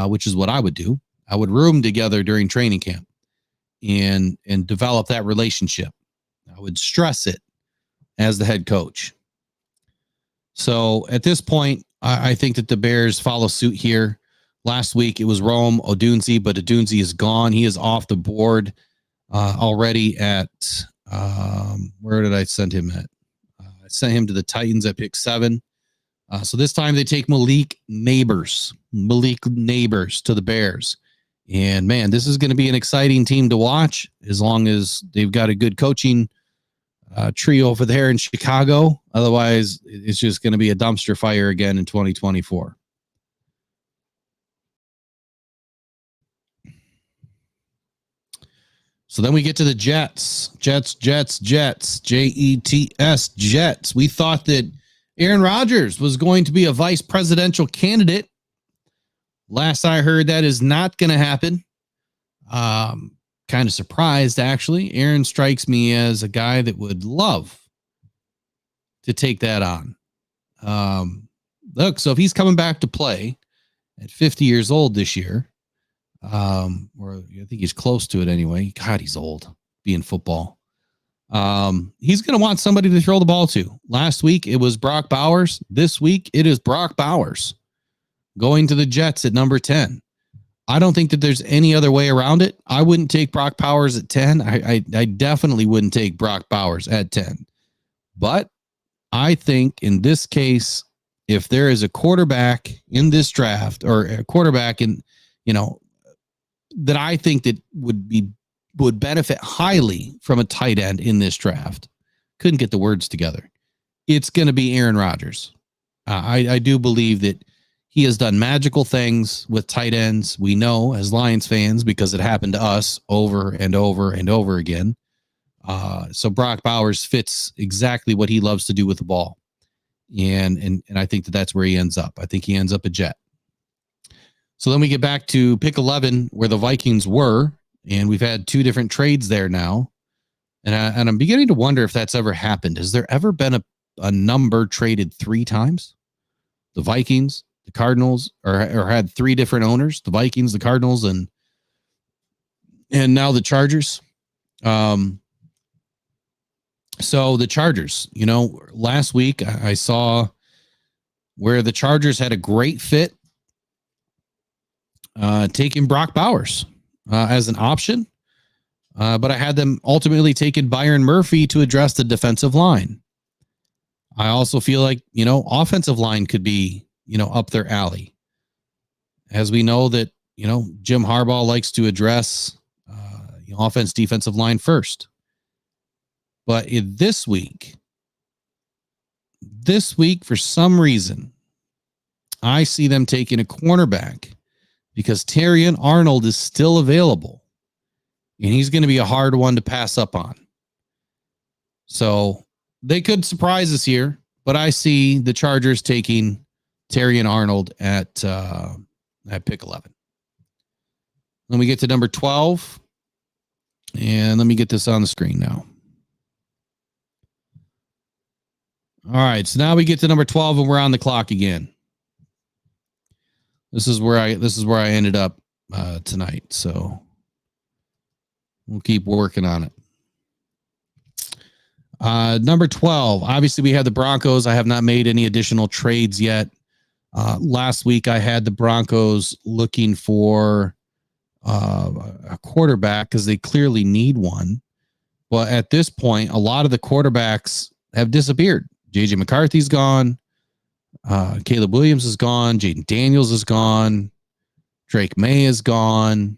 which is what I would do. I would room together during training camp and develop that relationship. I would stress it as the head coach. So at this point, I think that the Bears follow suit here. Last week it was Rome Odunze, but Odunze is gone. He is off the board already at where did I send him at? I sent him to the Titans at pick 7. So this time they take Malik Neighbors to the Bears. And man, this is going to be an exciting team to watch as long as they've got a good coaching trio over there in Chicago. Otherwise, it's just going to be a dumpster fire again in 2024. So then we get to the Jets. Jets, Jets. We thought that Aaron Rodgers was going to be a vice presidential candidate. Last I heard, that is not going to happen. Kind of surprised, actually. Aaron strikes me as a guy that would love to take that on. Look, so if he's coming back to play at 50 years old this year, or I think he's close to it anyway. God, he's old being football. He's going to want somebody to throw the ball to. Last week, it was Brock Bowers. This week, it is Brock Bowers going to the Jets at number 10. I don't think that there's any other way around it. I wouldn't take Brock Bowers at 10. I definitely wouldn't take Brock Bowers at 10. But I think in this case, if there is a quarterback in this draft, or a quarterback in, that I think that would benefit highly from a tight end in this draft, couldn't get the words together, it's going to be Aaron Rodgers. I do believe that he has done magical things with tight ends. We know as Lions fans, because it happened to us over and over and over again. So Brock Bowers fits exactly what he loves to do with the ball. And I think that that's where he ends up. I think he ends up a Jet. So then we get back to pick 11, where the Vikings were, and we've had 2 different trades there now. And I'm beginning to wonder if that's ever happened. Has there ever been a number traded 3 times? The Vikings, the Cardinals, or had 3 different owners, the Vikings, the Cardinals, and now the Chargers. So the Chargers, last week I saw where the Chargers had a great fit, taking Brock Bowers as an option. But I had them ultimately taking Byron Murphy to address the defensive line. I also feel like, offensive line could be, up their alley. As we know that, Jim Harbaugh likes to address offense, defensive line first. But this week, for some reason, I see them taking a cornerback because Terrion Arnold is still available, and he's going to be a hard one to pass up on. So they could surprise us here, but I see the Chargers taking Terrion Arnold at pick 11. Then we get to number 12, and let me get this on the screen now. All right, so now we get to number 12, and we're on the clock again. This is where I ended up tonight, so we'll keep working on it. Number 12, obviously we have the Broncos. I have not made any additional trades yet. Last week I had the Broncos looking for a quarterback because they clearly need one. But at this point, a lot of the quarterbacks have disappeared. JJ McCarthy's gone. Caleb Williams is gone. Jaden Daniels is gone. Drake May is gone.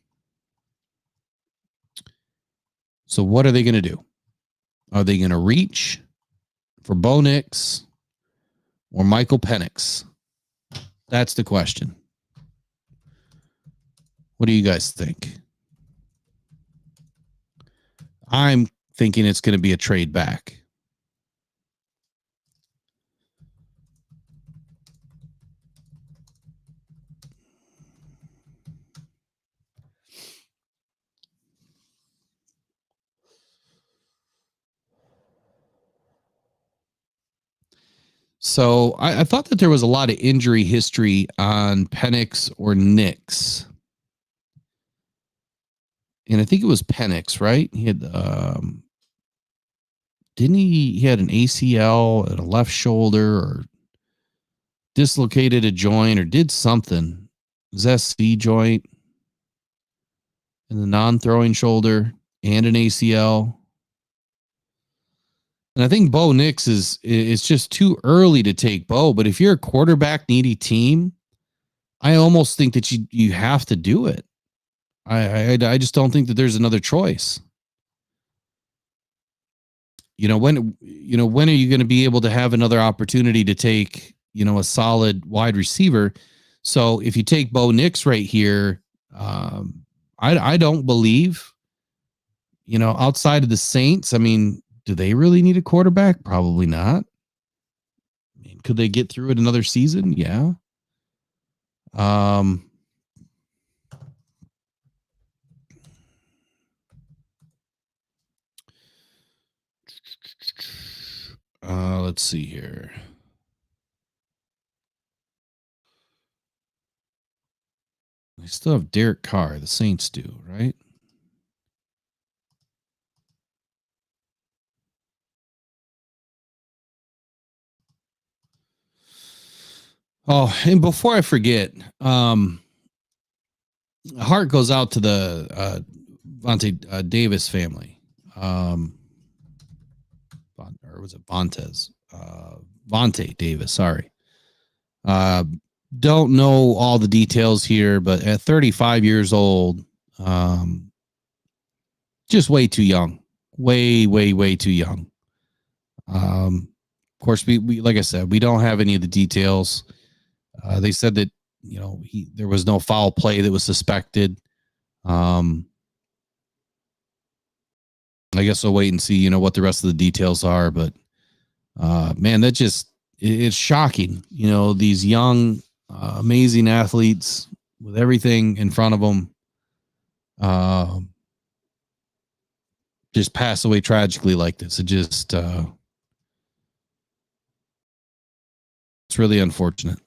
So what are they going to do? Are they going to reach for Bo Nix or Michael Penix? That's the question. What do you guys think? I'm thinking it's going to be a trade back. So I thought that there was a lot of injury history on Penix or Nix. And I think it was Penix, right? He had, didn't he had an ACL at a left shoulder or dislocated a joint or did something. Was that C joint in the non-throwing shoulder and an ACL? And I think Bo Nix is just too early to take Bo. But if you're a quarterback needy team, I almost think that you have to do it. I just don't think that there's another choice. When are you going to be able to have another opportunity to take, a solid wide receiver? So if you take Bo Nix right here, I don't believe, outside of the Saints, I mean, do they really need a quarterback? Probably not. I mean, could they get through it another season? Yeah. Let's see here. They still have Derek Carr. The Saints do, right? Oh, and before I forget, heart goes out to the Vontae Davis family. Or was it Vontaze? Vontae Davis, sorry. Don't know all the details here, but at 35 years old, just way too young. Way too young. Of course, we like I said, we don't have any of the details. They said that there was no foul play that was suspected. I guess we'll wait and see, what the rest of the details are. But man, that just it's shocking. These young, amazing athletes with everything in front of them, just pass away tragically like this. It just it's really unfortunate.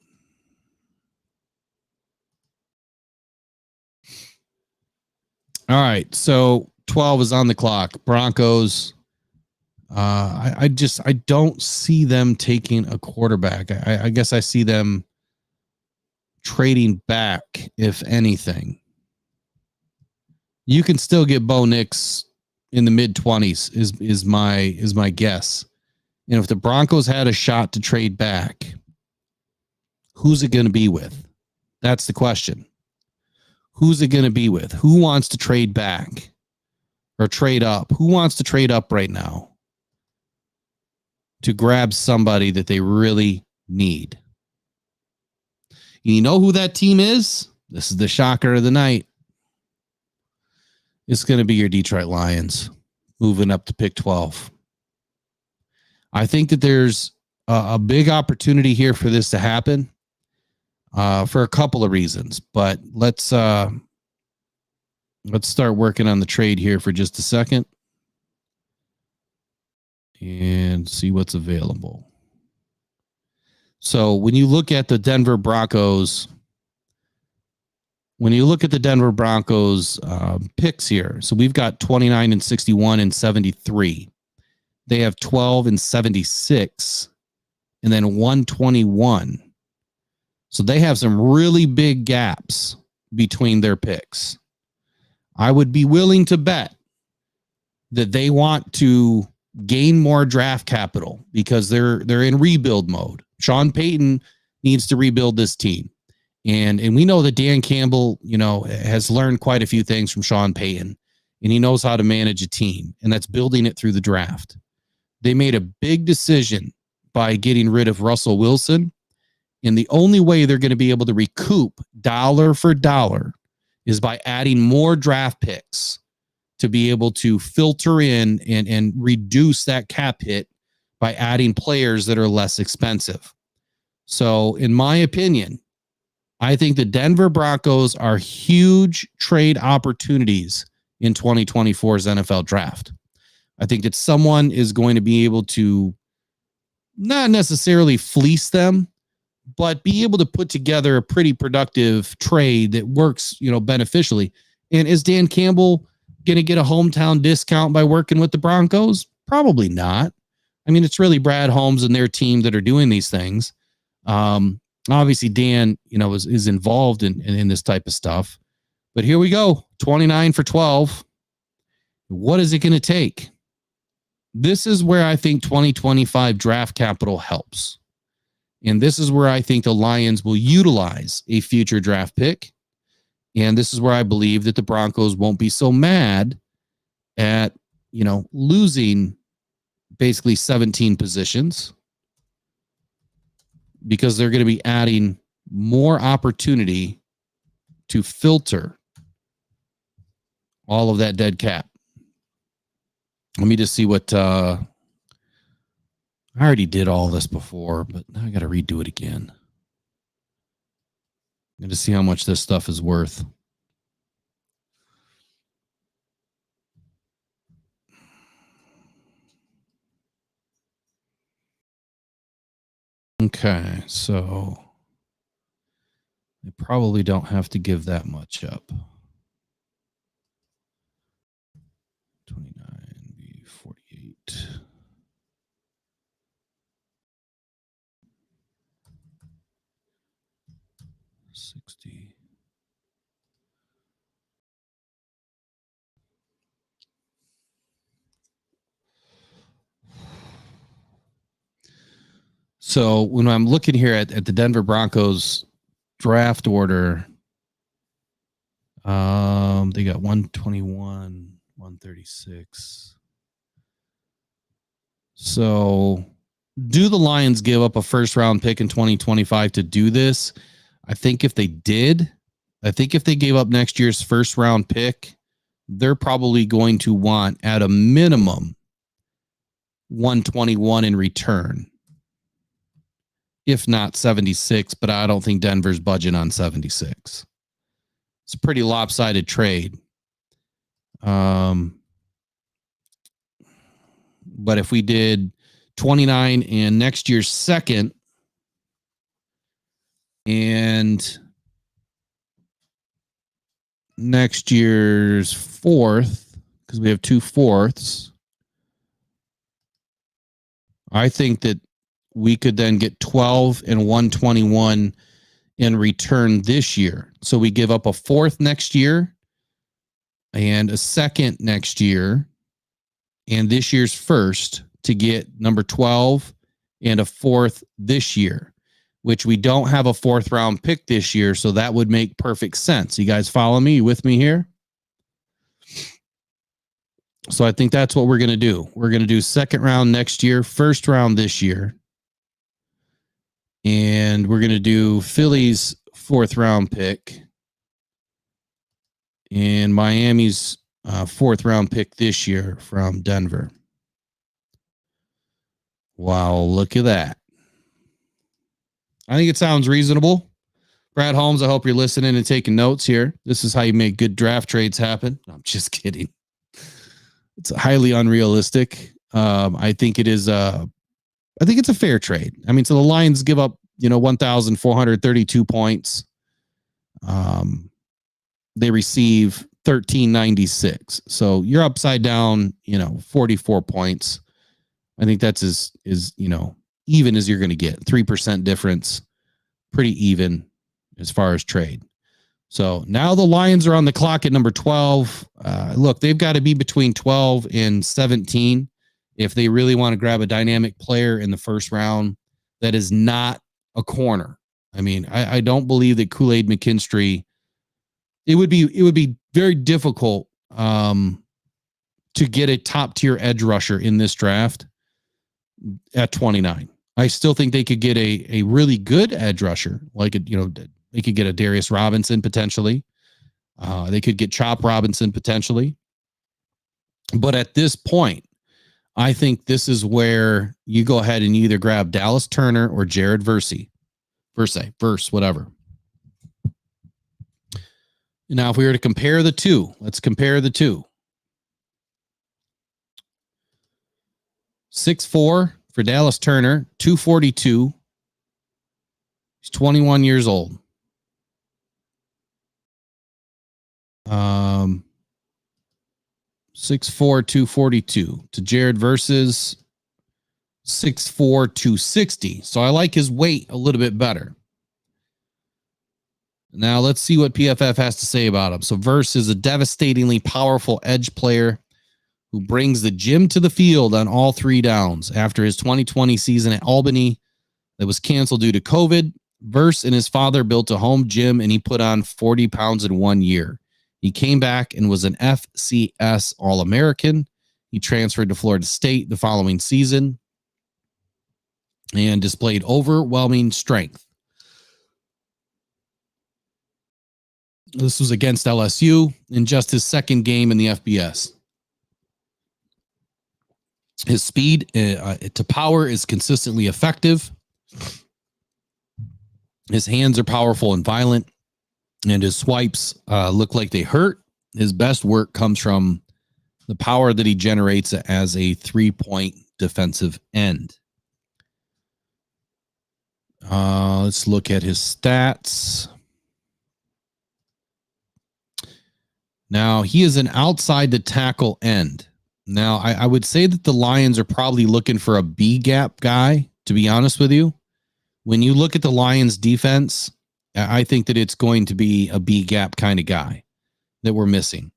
All right, so 12 is on the clock. Broncos. I don't see them taking a quarterback. I guess I see them trading back, if anything. You can still get Bo Nix in the mid-20s is my guess. And if the Broncos had a shot to trade back, who's it going to be with? That's the question. Who's it going to be with? Who wants to trade back or trade up? Who wants to trade up right now to grab somebody that they really need? You know who that team is? This is the shocker of the night. It's going to be your Detroit Lions moving up to pick 12. I think that there's a big opportunity here for this to happen for a couple of reasons. But let's start working on the trade here for just a second and see what's available. So when you look at the Denver Broncos, picks here, so we've got 29 and 61 and 73. They have 12 and 76 and then 121. So they have some really big gaps between their picks. I would be willing to bet that they want to gain more draft capital because they're in rebuild mode. Sean Payton needs to rebuild this team. And we know that Dan Campbell, has learned quite a few things from Sean Payton, and he knows how to manage a team, and that's building it through the draft. They made a big decision by getting rid of Russell Wilson, and the only way they're going to be able to recoup dollar for dollar is by adding more draft picks to be able to filter in and reduce that cap hit by adding players that are less expensive. So, in my opinion, I think the Denver Broncos are huge trade opportunities in 2024's NFL draft. I think that someone is going to be able to not necessarily fleece them, but be able to put together a pretty productive trade that works, beneficially. And is Dan Campbell going to get a hometown discount by working with the Broncos? Probably not. I mean, it's really Brad Holmes and their team that are doing these things. Obviously, Dan, is involved in this type of stuff. But here we go, 29 for 12. What is it going to take? This is where I think 2025 draft capital helps. And this is where I think the Lions will utilize a future draft pick. And this is where I believe that the Broncos won't be so mad at, losing basically 17 positions, because they're going to be adding more opportunity to filter all of that dead cap. Let me just see what I already did all this before, but now I got to redo it again. I'm going to see how much this stuff is worth. Okay, so I probably don't have to give that much up. 29 be 48. So when I'm looking here at the Denver Broncos draft order, they got 121, 136. So do the Lions give up a first round pick in 2025 to do this? I think if they gave up next year's first round pick, they're probably going to want at a minimum 121 in return, if not 76, but I don't think Denver's budget on 76. It's a pretty lopsided trade. But if we did 29 and next year's second and next year's fourth, because we have 2 fourths, I think that we could then get 12 and 121 in return this year. So we give up a fourth next year and a second next year and this year's first to get number 12 and a fourth this year, which we don't have a fourth round pick this year. So that would make perfect sense. You guys follow me? You with me here? So I think that's what we're going to do. We're going to do second round next year, first round this year. And we're going to do Philly's 4th round pick. And Miami's 4th round pick this year from Denver. Wow, look at that. I think it sounds reasonable. Brad Holmes, I hope you're listening and taking notes here. This is how you make good draft trades happen. I'm just kidding. It's highly unrealistic. I think it is I think it's a fair trade. I mean, so the Lions give up, 1,432 points. They receive 1,396. So you're upside down, 44 points. I think that's as even as you're going to get. 3% difference, pretty even as far as trade. So now the Lions are on the clock at number 12. Look, they've got to be between 12 and 17 if they really want to grab a dynamic player in the first round that is not a corner. I mean, I don't believe that Kool-Aid McKinstry. It would be very difficult to get a top tier edge rusher in this draft at 29. I still think they could get a really good edge rusher, like they could get a Darius Robinson potentially. They could get Chop Robinson potentially. But at this point, I think this is where you go ahead and you either grab Dallas Turner or Jared Verse, whatever. Now, if we were to compare the two, let's compare the two. 6'4" for Dallas Turner, 242. He's 21 years old. 6'4", 242 to Jared Verse's 6'4", 260. So I like his weight a little bit better. Now let's see what PFF has to say about him. So Verse is a devastatingly powerful edge player who brings the gym to the field on all 3 downs. After his 2020 season at Albany that was canceled due to COVID, Verse and his father built a home gym and he put on 40 pounds in 1 year. He came back and was an FCS All-American. He transferred to Florida State the following season and displayed overwhelming strength. This was against LSU in just his second game in the FBS. His speed to power is consistently effective. His hands are powerful and violent, and his swipes look like they hurt. His best work comes from the power that he generates as a 3-point defensive end. Let's look at his stats. Now, he is an outside the tackle end. Now, I would say that the Lions are probably looking for a B gap guy, to be honest with you. When you look at the Lions defense, I think that it's going to be a B gap kind of guy that we're missing.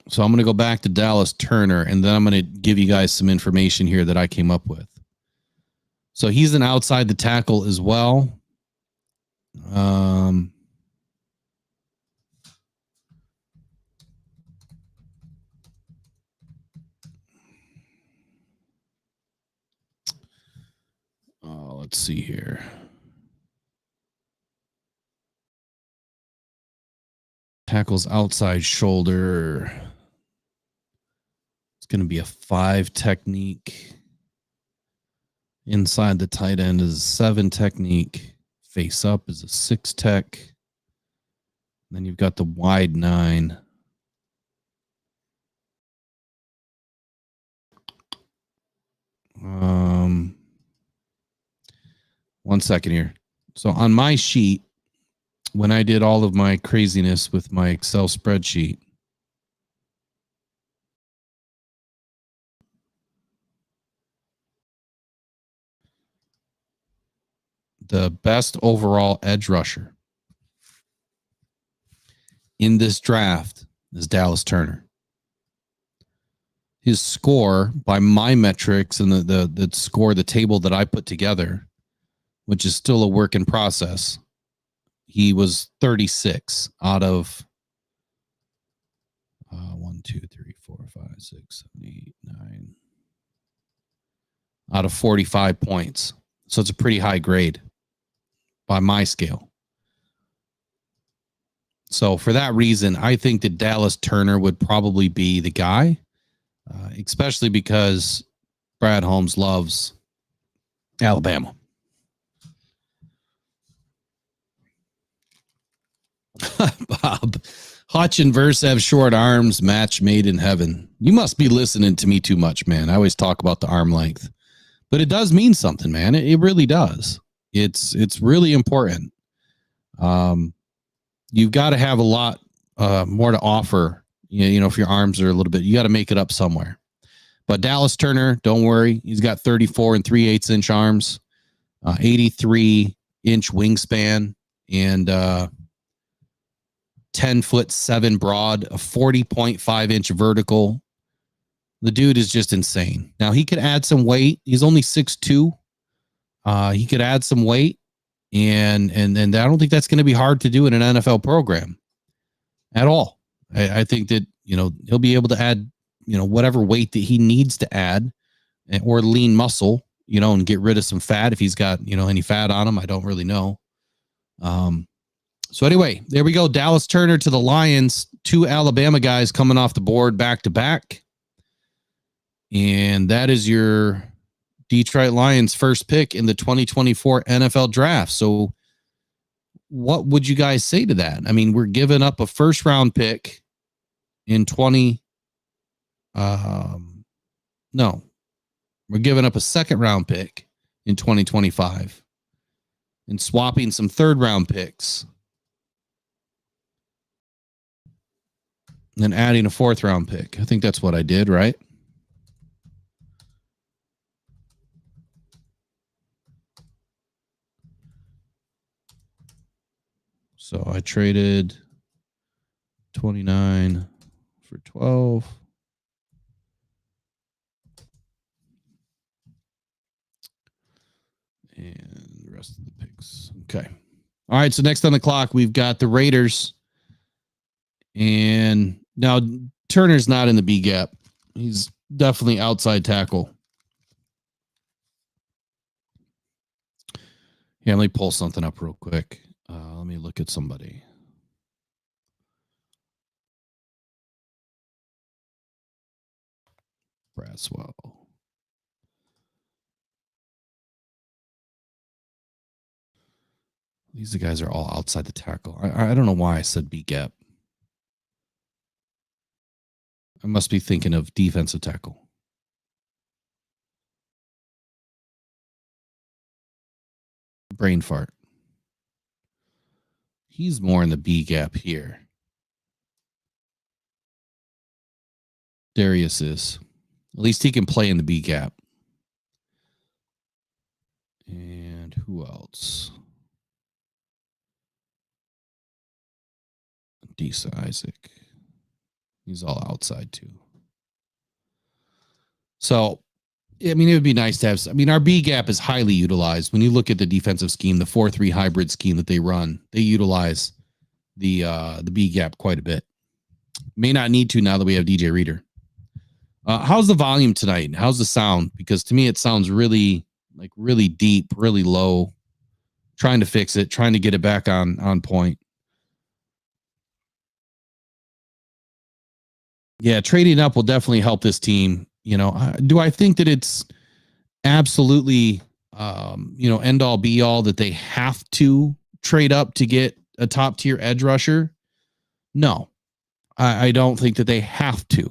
So I'm going to go back to Dallas Turner, and then I'm going to give you guys some information here that I came up with. So he's an outside the tackle as well. Let's see here. Tackles outside shoulder. It's going to be a 5 technique. Inside the tight end is a 7 technique. Face up is a 6 tech. Then you've got the wide 9. One second here. So on my sheet, when I did all of my craziness with my Excel spreadsheet, the best overall edge rusher in this draft is Dallas Turner. His score by my metrics and the score, the table that I put together, which is still a work in process, he was 36 out of 1, 2, 3, 4, 5, 6, 7, 8, 9. out of 45 points. So it's a pretty high grade by my scale. So for that reason, I think that Dallas Turner would probably be the guy, especially because Brad Holmes loves Alabama. Bob, Hutch and Verse have short arms, match made in heaven. You must be listening to me too much, man. I always talk about the arm length, but it does mean something, man. It really does. It's really important. You've got to have a lot more to offer. You know, if your arms are a little bit, you got to make it up somewhere. But Dallas Turner, don't worry. He's got 34 and 3/8 inch arms, 83 inch wingspan, and 10'7" broad, a 40.5 inch vertical. The dude is just insane. Now he could add some weight. He's only 6'2". He could add some weight, and I don't think that's going to be hard to do in an NFL program at all. I think that, you know, he'll be able to add, you know, whatever weight that he needs to add, or lean muscle, you know, and get rid of some fat if he's got, you know, any fat on him. I don't really know. So anyway, there we go. Dallas Turner to the Lions. 2 Alabama guys coming off the board back to back. And that is your Detroit Lions first pick in the 2024 NFL draft. So what would you guys say to that? I mean, we're giving up a first round pick in we're giving up a second round pick in 2025 and swapping some third round picks and then adding a fourth round pick. I think that's what I did, right? So I traded 29 for 12. And the rest of the picks. Okay. All right. So next on the clock, we've got the Raiders. And now Turner's not in the B gap. He's definitely outside tackle. Yeah, let me pull something up real quick. Let me look at somebody. Braswell. These guys are all outside the tackle. I don't know why I said B gap. I must be thinking of defensive tackle. Brain fart. He's more in the B gap here. Darius is. At least he can play in the B gap. And who else? Disa Isaac. He's all outside too. So, I mean, it would be nice to have. I mean, our B gap is highly utilized. When you look at the defensive scheme, the 4-3 hybrid scheme that they run, they utilize the B gap quite a bit. May not need to now that we have DJ Reader. How's the volume tonight? How's the sound? Because to me, it sounds really deep, really low. Trying to fix it, trying to get it back on point. Yeah, trading up will definitely help this team. You know, do I think that it's absolutely, end all be all that they have to trade up to get a top tier edge rusher? No, I don't think that they have to.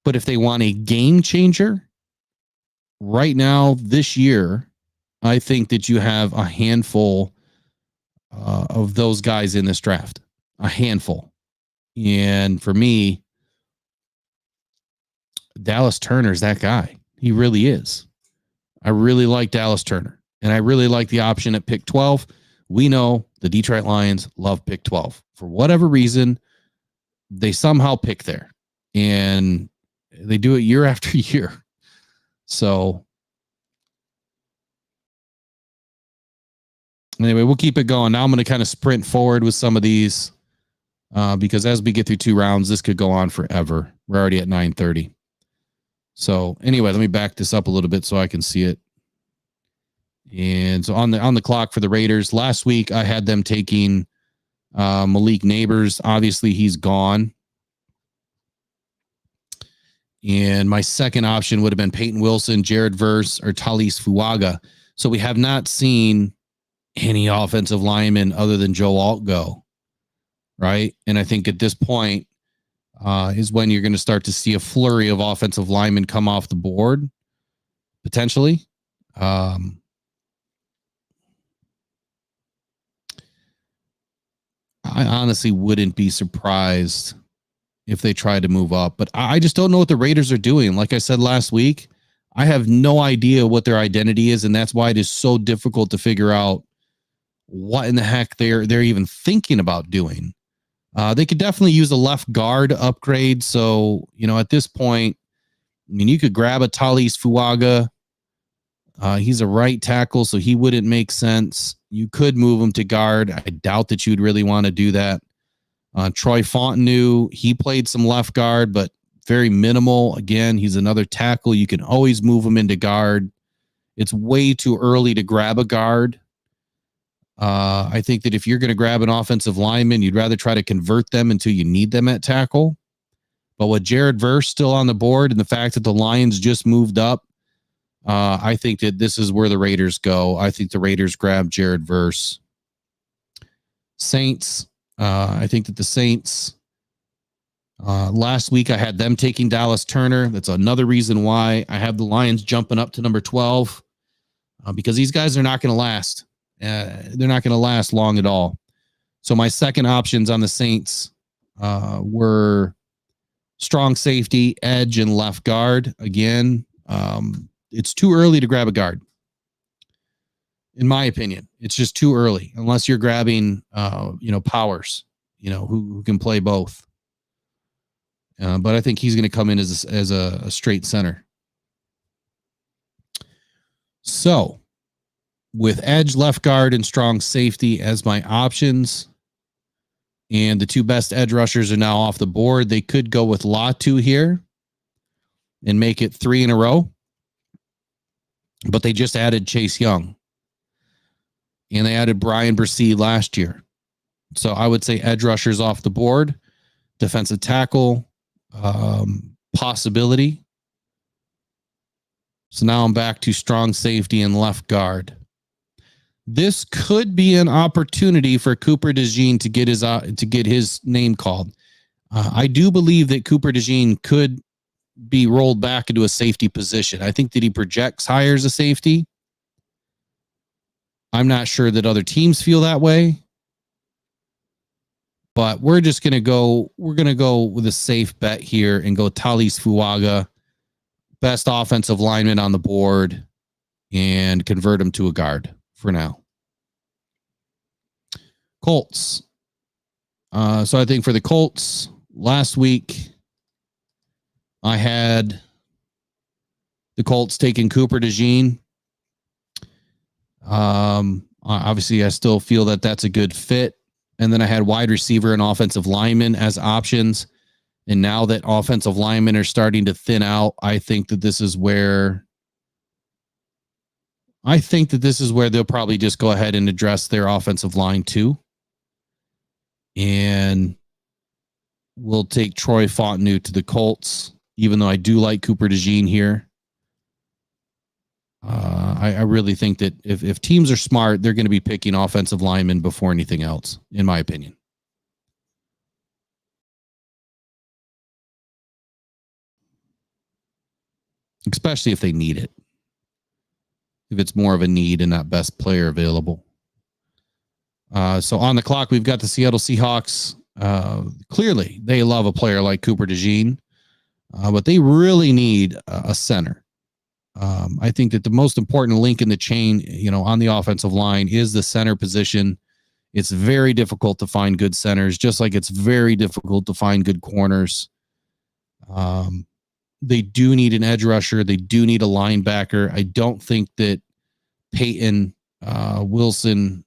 But if they want a game changer right now, this year, I think that you have a handful of those guys in this draft, a handful. And for me, Dallas Turner's that guy. He really is. I really like Dallas Turner, and I really like the option at pick 12. We know the Detroit Lions love pick 12. For whatever reason, they somehow pick there, and they do it year after year. So anyway, we'll keep it going. Now I'm going to kind of sprint forward with some of these because as we get through 2 rounds, this could go on forever. We're already at 9:30. So anyway, let me back this up a little bit so I can see it. And so on the clock for the Raiders, last week I had them taking Malik Neighbors. Obviously, he's gone. And my second option would have been Peyton Wilson, Jared Verse, or Talis Fuaga. So we have not seen any offensive linemen other than Joe Alt go, right? And I think at this point is when you're going to start to see a flurry of offensive linemen come off the board, potentially. I honestly wouldn't be surprised if they try to move up, but I just don't know what the Raiders are doing. Like I said last week, I have no idea what their identity is, and that's why it is so difficult to figure out what in the heck they're even thinking about doing. They could definitely use a left guard upgrade. So, at this point, I mean, you could grab a Talis Fuaga. He's a right tackle, so he wouldn't make sense. You could move him to guard. I doubt that you'd really want to do that. Troy Fontenot, he played some left guard, but very minimal. Again, he's another tackle. You can always move him into guard. It's way too early to grab a guard. I think that if you're going to grab an offensive lineman, you'd rather try to convert them until you need them at tackle. But with Jared Verse still on the board and the fact that the Lions just moved up, I think that this is where the Raiders go. I think the Raiders grab Jared Verse. Saints, I think that the Saints, last week I had them taking Dallas Turner. That's another reason why I have the Lions jumping up to number 12, because these guys are not going to last. They're not going to last long at all. So my second options on the Saints were strong safety, edge, and left guard. Again, it's too early to grab a guard. In my opinion, it's just too early unless you're grabbing, Powers, who can play both. But I think he's going to come in as a straight center. So with edge, left guard, and strong safety as my options, and the two best edge rushers are now off the board, they could go with Latu here and make it 3 in a row. But they just added Chase Young. And they added Brian Bresee last year. So I would say edge rushers off the board, defensive tackle, possibility. So now I'm back to strong safety and left guard. This could be an opportunity for Cooper DeJean to get his name called. I do believe that Cooper DeJean could be rolled back into a safety position. I think that he projects higher as a safety. I'm not sure that other teams feel that way, but we're going to go with a safe bet here and go Talis Fuaga, best offensive lineman on the board, and convert him to a guard for now. Colts. So I think for the Colts last week, I had the Colts taking Cooper DeJean. Obviously, I still feel that that's a good fit. And then I had wide receiver and offensive lineman as options. And now that offensive linemen are starting to thin out, I think that this is where they'll probably just go ahead and address their offensive line too. And we'll take Troy Fontenot to the Colts, even though I do like Cooper DeJean here. I really think that if teams are smart, they're going to be picking offensive linemen before anything else, in my opinion. Especially if they need it. If it's more of a need and not best player available. So on the clock, we've got the Seattle Seahawks. Clearly, they love a player like Cooper DeJean, but they really need a center. I think that the most important link in the chain, on the offensive line is the center position. It's very difficult to find good centers, just like it's very difficult to find good corners. They do need an edge rusher. They do need a linebacker. I don't think that Peyton Wilson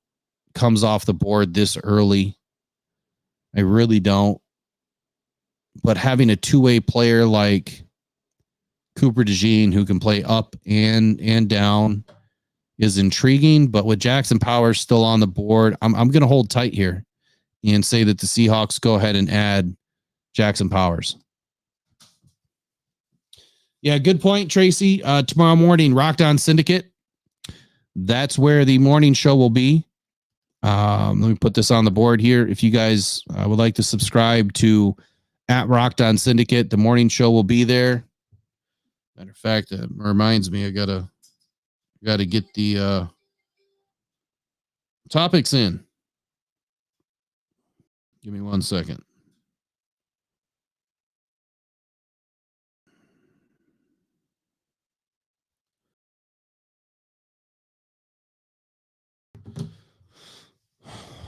comes off the board this early. I really don't. But having a two-way player like Cooper DeJean, who can play up and down, is intriguing. But with Jackson Powers still on the board, I'm going to hold tight here and say that the Seahawks go ahead and add Jackson Powers. Yeah, good point, Tracy. Tomorrow morning, Rocked On Syndicate. That's where the morning show will be. Let me put this on the board here. If you guys would like to subscribe to at Rocked On Syndicate, the morning show will be there. Matter of fact, it reminds me, I gotta get the topics in. Give me 1 second.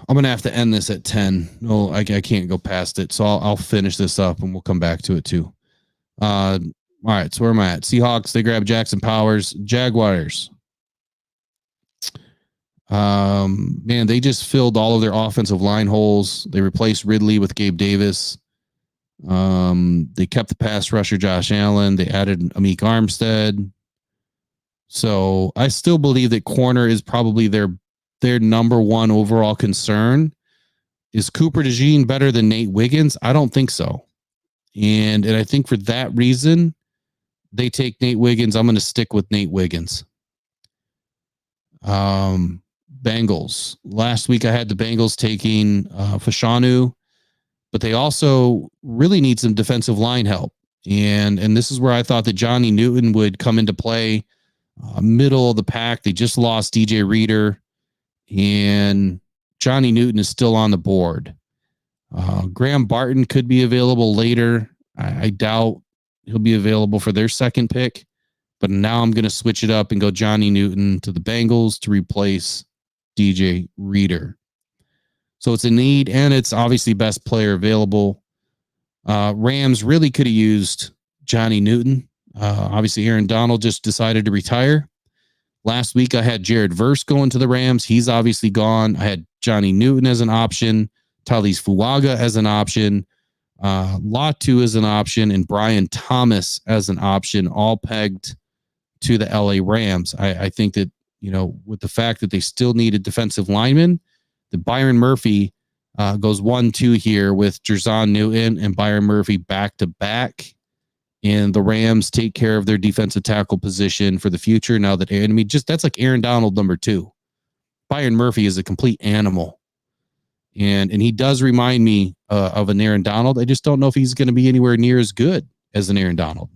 I'm going to have to end this at 10. No, I can't go past it. So I'll finish this up and we'll come back to it too. All right. So where am I at? Seahawks, they grab Jackson Powers. Jaguars. Man, they just filled all of their offensive line holes. They replaced Ridley with Gabe Davis. They kept the pass rusher Josh Allen. They added Amik Armstead. So I still believe that corner is probably their number one overall concern. Is Cooper DeJean better than Nate Wiggins? I don't think so. And I think for that reason, they take Nate Wiggins. I'm going to stick with Nate Wiggins. Bengals. Last week I had the Bengals taking Fashanu, but they also really need some defensive line help. And this is where I thought that Johnny Newton would come into play. Middle of the pack. They just lost DJ Reader. And Johnny Newton is still on the board. Graham Barton could be available later. I doubt he'll be available for their second pick. But now I'm going to switch it up and go Johnny Newton to the Bengals to replace DJ Reader. So it's a need, and it's obviously best player available. Rams really could have used Johnny Newton. Obviously, Aaron Donald just decided to retire. Last week, I had Jared Verse going to the Rams. He's obviously gone. I had Johnny Newton as an option, Talise Fuaga as an option, Latu as an option, and Brian Thomas as an option, all pegged to the LA Rams. I think that, with the fact that they still need a defensive lineman, that Byron Murphy goes 1-2 here with Jerzon Newton and Byron Murphy back to back. And the Rams take care of their defensive tackle position for the future. Now that, that's like Aaron Donald number 2. Byron Murphy is a complete animal. And he does remind me of an Aaron Donald. I just don't know if he's going to be anywhere near as good as an Aaron Donald.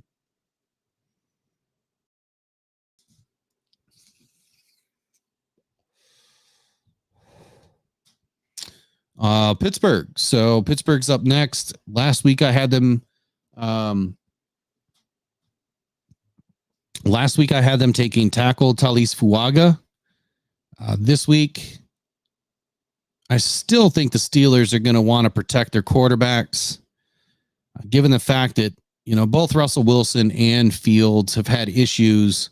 Pittsburgh. So Pittsburgh's up next. Last week I had them taking tackle Talise Fuaga. This week, I still think the Steelers are going to want to protect their quarterbacks, given the fact that, both Russell Wilson and Fields have had issues,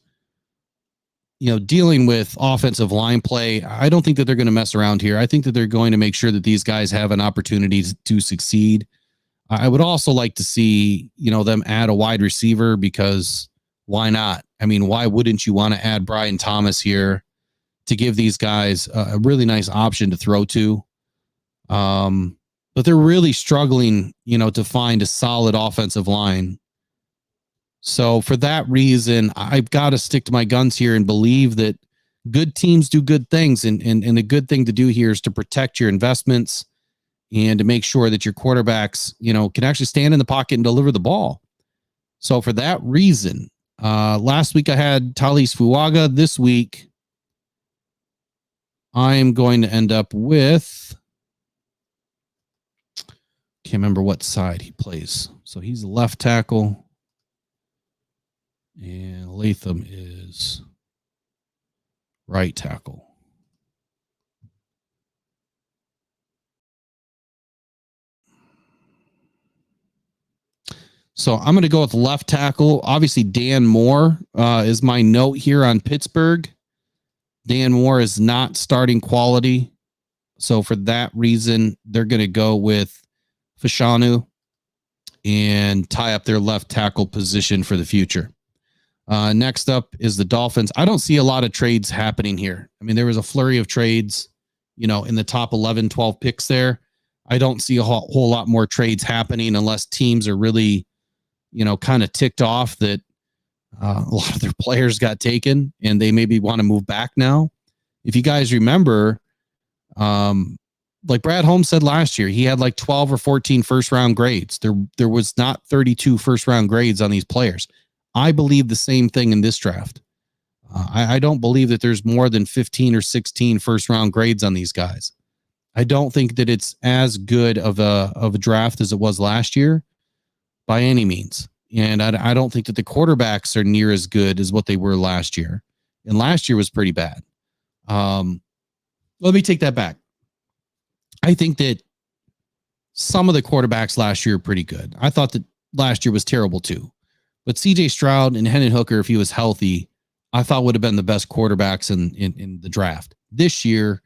dealing with offensive line play. I don't think that they're going to mess around here. I think that they're going to make sure that these guys have an opportunity to succeed. I would also like to see, them add a wide receiver, because why not? Why wouldn't you want to add Brian Thomas here to give these guys a really nice option to throw to? But they're really struggling, to find a solid offensive line. So for that reason, I've got to stick to my guns here and believe that good teams do good things. And the good thing to do here is to protect your investments and to make sure that your quarterbacks, can actually stand in the pocket and deliver the ball. So for that reason, last week I had Talise Fuaga. This week, I'm going to end up with, can't remember what side he plays. So he's a left tackle. And Latham is right tackle. So I'm going to go with left tackle. Obviously, Dan Moore is my note here on Pittsburgh. Dan Moore is not starting quality. So for that reason, they're going to go with Fashanu and tie up their left tackle position for the future. Next up is the Dolphins. I don't see a lot of trades happening here. I mean, there was a flurry of trades, in the top 11, 12 picks there. I don't see a whole lot more trades happening unless teams are really, kind of ticked off that a lot of their players got taken and they maybe want to move back now. If you guys remember, like Brad Holmes said last year, he had like 12 or 14 first round grades. There was not 32 first round grades on these players. I believe the same thing in this draft. I don't believe that there's more than 15 or 16 first round grades on these guys. I don't think that it's as good of a draft as it was last year by any means. And I don't think that the quarterbacks are near as good as what they were last year. And last year was pretty bad. Let me take that back. I think that some of the quarterbacks last year are pretty good. I thought that last year was terrible too. But CJ Stroud and Hendon Hooker, if he was healthy, I thought would have been the best quarterbacks in the draft. This year,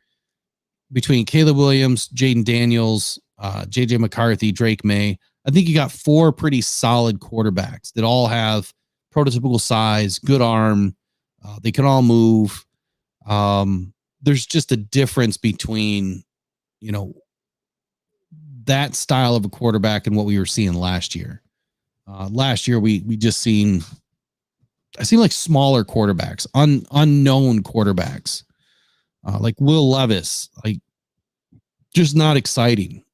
between Caleb Williams, Jaden Daniels, JJ McCarthy, Drake May, I think you got 4 pretty solid quarterbacks that all have prototypical size, good arm. They can all move. There's just a difference between, that style of a quarterback and what we were seeing last year. Last year, we just seen like smaller quarterbacks, unknown quarterbacks, like Will Levis, like just not exciting.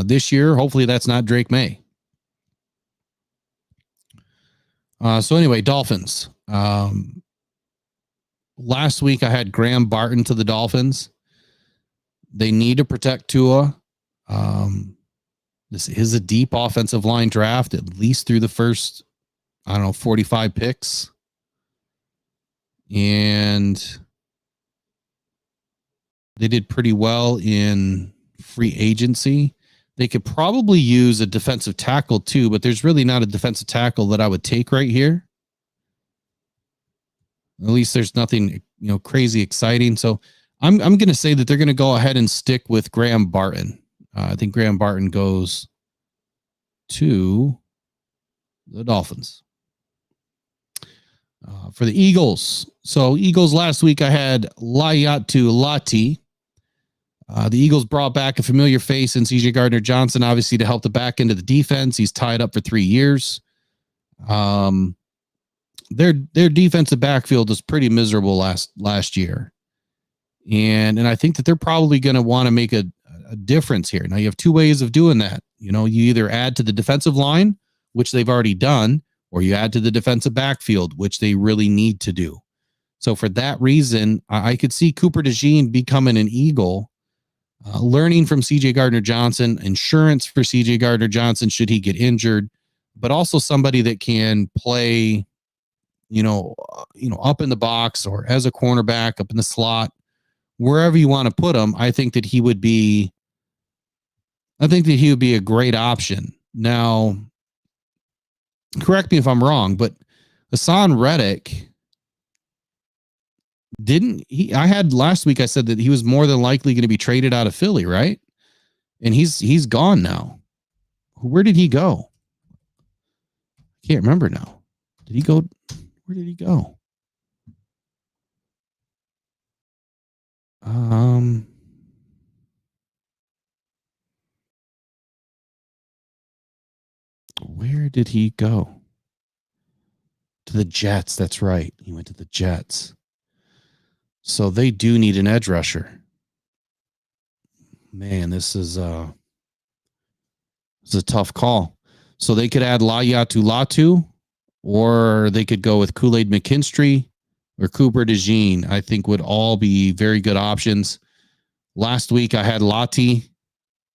This year, hopefully that's not Drake May. So anyway, Dolphins. Last week I had Graham Barton to the Dolphins. They need to protect Tua. This is a deep offensive line draft, at least through the first, 45 picks. And they did pretty well in free agency. They could probably use a defensive tackle too, but there's really not a defensive tackle that I would take right here. At least there's nothing, crazy exciting. So I'm going to say that they're going to go ahead and stick with Graham Barton. I think Graham Barton goes to the Dolphins. For the Eagles. So Eagles last week, I had Layatu Lati. The Eagles brought back a familiar face in CJ Gardner-Johnson, obviously to help the back end of the defense. He's tied up for 3 years. Their defensive backfield was pretty miserable last year. And I think that they're probably going to want to make a difference here. Now you have 2 ways of doing that. You either add to the defensive line, which they've already done, or you add to the defensive backfield, which they really need to do. So for that reason, I could see Cooper DeJean becoming an Eagle, learning from CJ Gardner-Johnson, insurance for CJ Gardner-Johnson should he get injured, but also somebody that can play, up in the box or as a cornerback, up in the slot, wherever you want to put him. I think that he would be a great option. Now, correct me if I'm wrong, but Hassan Reddick I had last week, I said that he was more than likely going to be traded out of Philly, right? And he's gone now. Where did he go? I can't remember now. Did he go? Where did he go? Where did he go? To the Jets. That's right. He went to the Jets. So they do need an edge rusher. Man, this is a tough call. So they could add Layatu Latu, or they could go with Kool-Aid McKinstry or Cooper DeJean. I think would all be very good options. Last week I had Lati.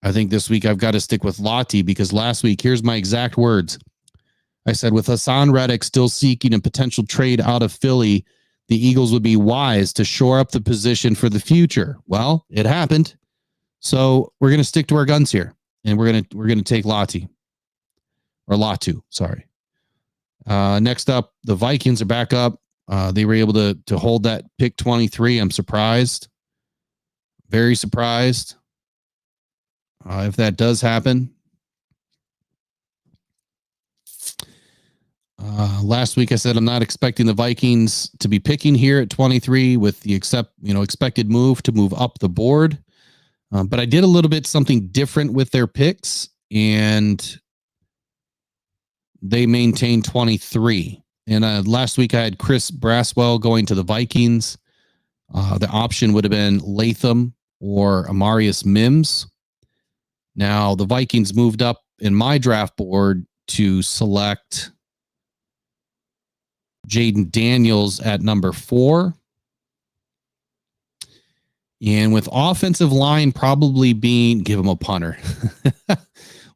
I think this week I've got to stick with Lati because last week, here's my exact words. I said, with Hassan Reddick still seeking a potential trade out of Philly, the Eagles would be wise to shore up the position for the future. Well, it happened. So we're going to stick to our guns here, and we're going to take Lati or Latu. Sorry. Next up, the Vikings are back up. They were able to hold that pick 23. I'm surprised. Very surprised. If that does happen. Last week I said I'm not expecting the Vikings to be picking here at 23 with the expected move to move up the board. But I did a little bit something different with their picks, and they maintained 23. And last week I had Chris Braswell going to the Vikings. The option would have been Latham or Amarius Mims. Now the Vikings moved up in my draft board to select Jaden Daniels at number 4. And with offensive line probably being, give him a punter,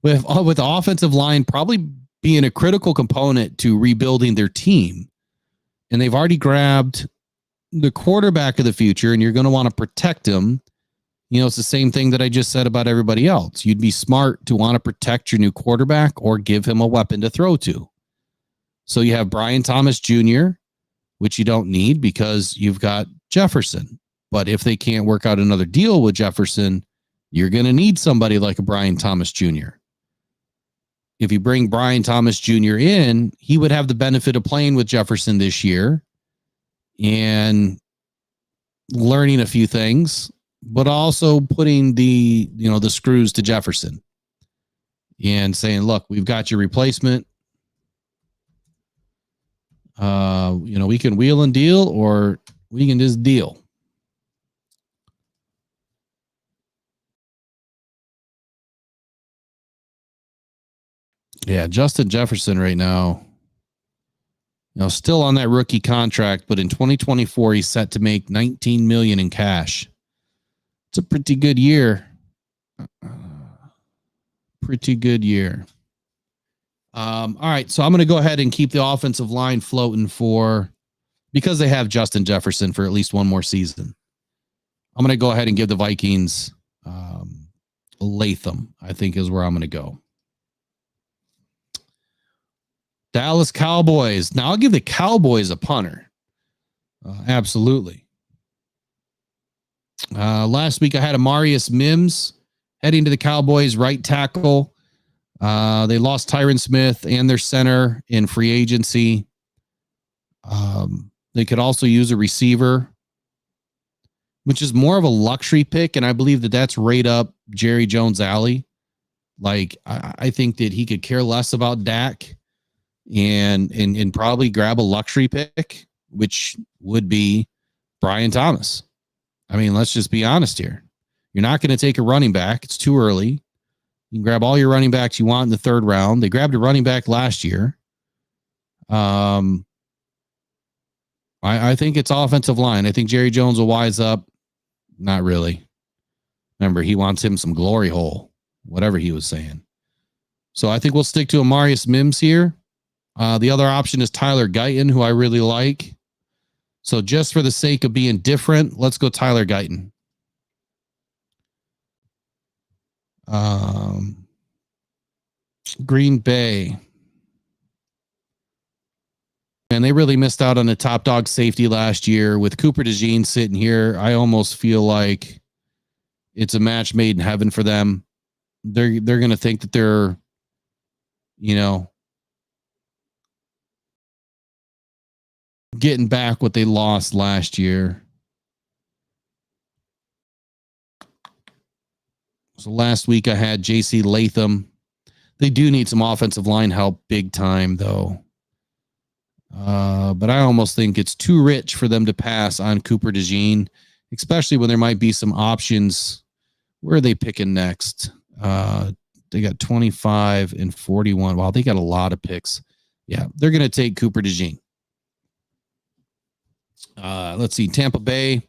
with the offensive line probably being a critical component to rebuilding their team. And they've already grabbed the quarterback of the future, and you're going to want to protect him. It's the same thing that I just said about everybody else. You'd be smart to want to protect your new quarterback or give him a weapon to throw to. So you have Brian Thomas Jr., which you don't need because you've got Jefferson. But if they can't work out another deal with Jefferson, you're going to need somebody like a Brian Thomas Jr. If you bring Brian Thomas Jr. in, he would have the benefit of playing with Jefferson this year and learning a few things, but also putting the screws to Jefferson and saying, look, we've got your replacement. We can wheel and deal, or we can just deal. Yeah, Justin Jefferson right now, still on that rookie contract, but in 2024 he's set to make $19 million in cash. It's a pretty good year. All right, so I'm going to go ahead and keep the offensive line floating because they have Justin Jefferson for at least one more season. I'm going to go ahead and give the Vikings Latham, I think is where I'm going to go. Dallas Cowboys. Now I'll give the Cowboys a punter. Absolutely. Last week I had Amarius Mims heading to the Cowboys, right tackle. They lost Tyron Smith and their center in free agency. They could also use a receiver, which is more of a luxury pick, and I believe that that's right up Jerry Jones' alley. Like, I think that he could care less about Dak and probably grab a luxury pick, which would be Brian Thomas. I mean, let's just be honest here. You're not going to take a running back. It's too early. You can grab all your running backs you want in the 3rd round. They grabbed a running back last year. I think it's offensive line. I think Jerry Jones will wise up. Not really. Remember, he wants him some glory hole, whatever he was saying. So I think we'll stick to Amarius Mims here. The other option is Tyler Guyton, who I really like. So just for the sake of being different, let's go Tyler Guyton. Green Bay. And they really missed out on the top dog safety last year. With Cooper DeJean sitting here, I almost feel like it's a match made in heaven for them. They're going to think that they're, getting back what they lost last year. So last week I had JC Latham. They do need some offensive line help big time, though. But I almost think it's too rich for them to pass on Cooper DeJean, especially when there might be some options. Where are they picking next? They got 25 and 41. Wow, they got a lot of picks. Yeah, they're going to take Cooper DeJean. Let's see, Tampa Bay.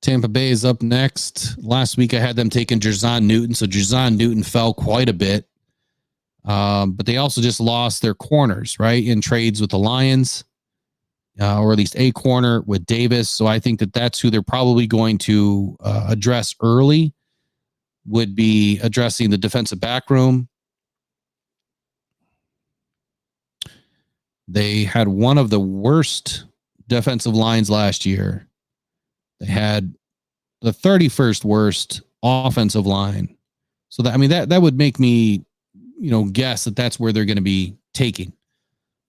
Tampa Bay is up next. Last week I had them taking Jerzon Newton, so Jerzon Newton fell quite a bit. But they also just lost their corners, right, in trades with the Lions, or at least a corner with Davis. So I think that that's who they're probably going to address early, would be addressing the defensive back room. They had one of the worst defensive lines last year. They had the 31st worst offensive line. So that would make me, guess that that's where they're going to be taking.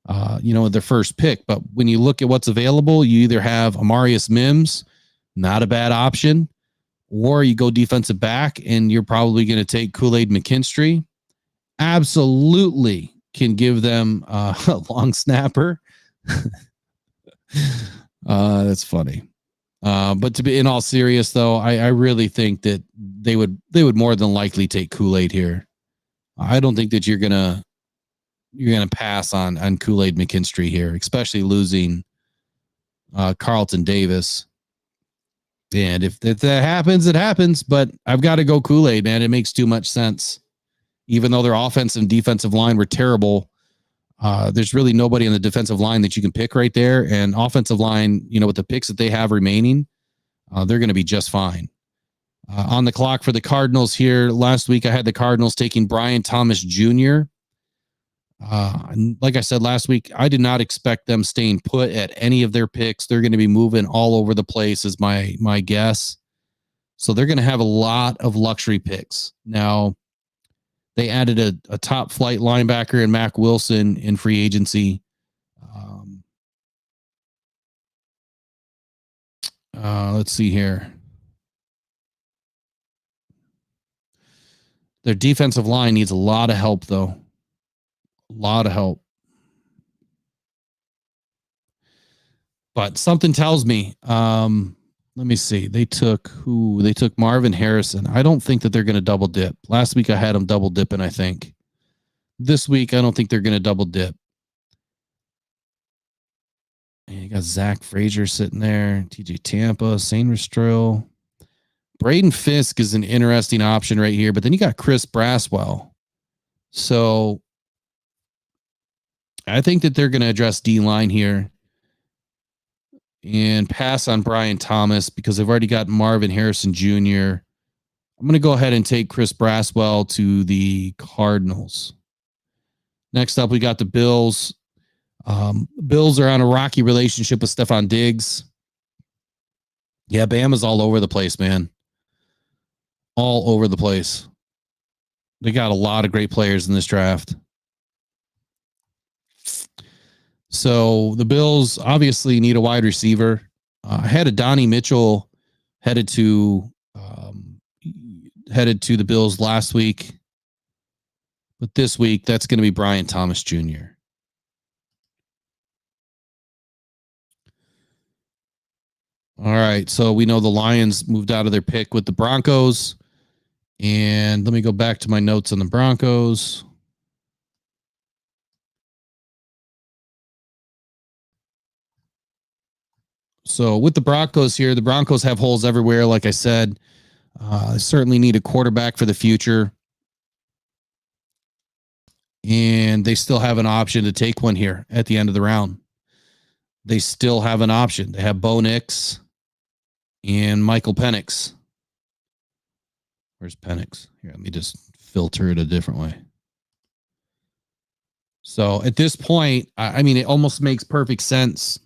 their first pick. But when you look at what's available, you either have Amarius Mims, not a bad option, or you go defensive back and you're probably going to take Kool-Aid McKinstry. Absolutely can give them a long snapper. That's funny. But to be in all serious though, I really think that they would more than likely take Kool-Aid here. I don't think that you're gonna pass on Kool-Aid McKinstry here, especially losing Carlton Davis. And if that happens, it happens. But I've got to go Kool-Aid, man. It makes too much sense. Even though their offensive and defensive line were terrible, there's really nobody on the defensive line that you can pick right there. And offensive line, with the picks that they have remaining, they're going to be just fine. On the clock for the Cardinals here. Last week, I had the Cardinals taking Brian Thomas Jr. And like I said last week, I did not expect them staying put at any of their picks. They're going to be moving all over the place, is my guess. So they're going to have a lot of luxury picks. Now, they added a top flight linebacker in Mac Wilson in free agency. Let's see here. Their defensive line needs a lot of help, though. A lot of help. But something tells me, let me see. They took Marvin Harrison. I don't think that they're going to double dip. Last week I had them double dipping, I think. This week I don't think they're going to double dip. And you got Zach Frazier sitting there, TJ Tampa, Saint Restrill. Braden Fisk is an interesting option right here, but then you got Chris Braswell. So I think that they're going to address D-line here and pass on Brian Thomas because they've already got Marvin Harrison Jr. I'm going to go ahead and take Chris Braswell to the Cardinals. Next up, we got the Bills. Bills are on a rocky relationship with Stephon Diggs. Yeah, Bama's all over the place, man. All over the place. They got a lot of great players in this draft. So the Bills obviously need a wide receiver. I had a Donnie Mitchell headed to the Bills last week. But this week, that's going to be Brian Thomas Jr. All right, so we know the Lions moved out of their pick with the Broncos. And let me go back to my notes on the Broncos. So with the Broncos here, the Broncos have holes everywhere, like I said. Certainly need a quarterback for the future. And they still have an option to take one here at the end of the round. They still have an option. They have Bo Nix and Michael Penix. Where's Penix? Here, let me just filter it a different way. So at this point, I mean, it almost makes perfect sense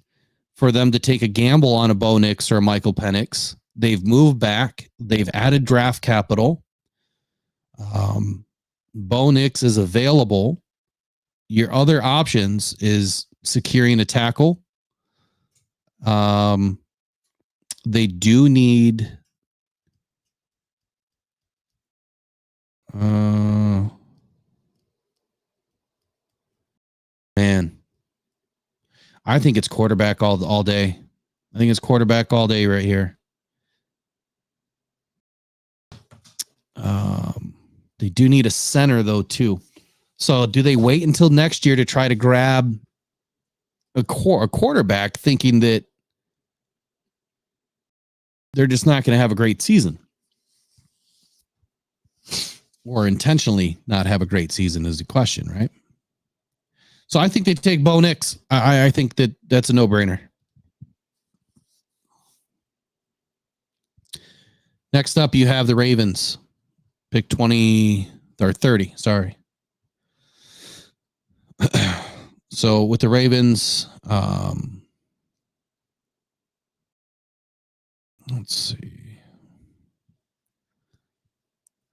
for them to take a gamble on a Bo Nix or a Michael Penix. They've moved back. They've added draft capital. Bo Nix is available. Your other options is securing a tackle. They do need man. I think it's quarterback all day. I think it's quarterback all day right here. They do need a center though too. So do they wait until next year to try to grab a quarterback, thinking that they're just not going to have a great season, or intentionally not have a great season is the question, right? So I think they take Bo Nix. I think that's a no-brainer. Next up, you have the Ravens. Pick 20 or 30, sorry. So with the Ravens, let's see.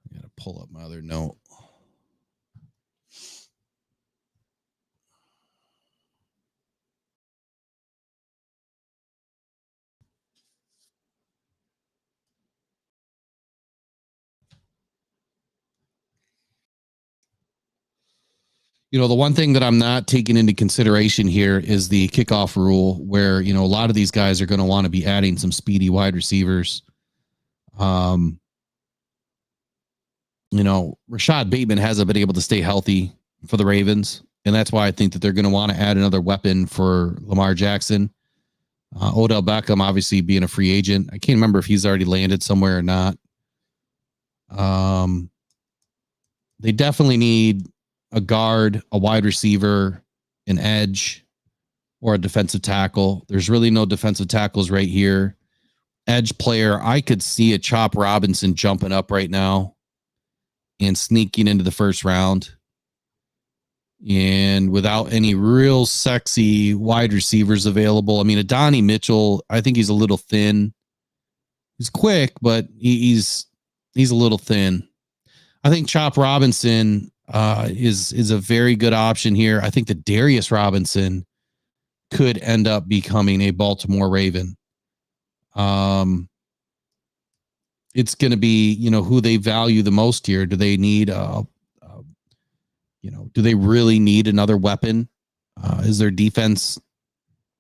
I gotta pull up my other note. The one thing that I'm not taking into consideration here is the kickoff rule, where a lot of these guys are going to want to be adding some speedy wide receivers. Rashad Bateman hasn't been able to stay healthy for the Ravens, and that's why I think that they're going to want to add another weapon for Lamar Jackson. Odell Beckham, obviously being a free agent, I can't remember if he's already landed somewhere or not. They definitely need a guard, a wide receiver, an edge, or a defensive tackle. There's really no defensive tackles right here. Edge player, I could see a Chop Robinson jumping up right now and sneaking into the first round. And without any real sexy wide receivers available, I mean, Adonai Mitchell, I think he's a little thin. He's quick, but he's a little thin. I think Chop Robinson is a very good option here. I think that Darius Robinson could end up becoming a Baltimore Raven. It's going to be, who they value the most here. Do they need do they really need another weapon? Is their defense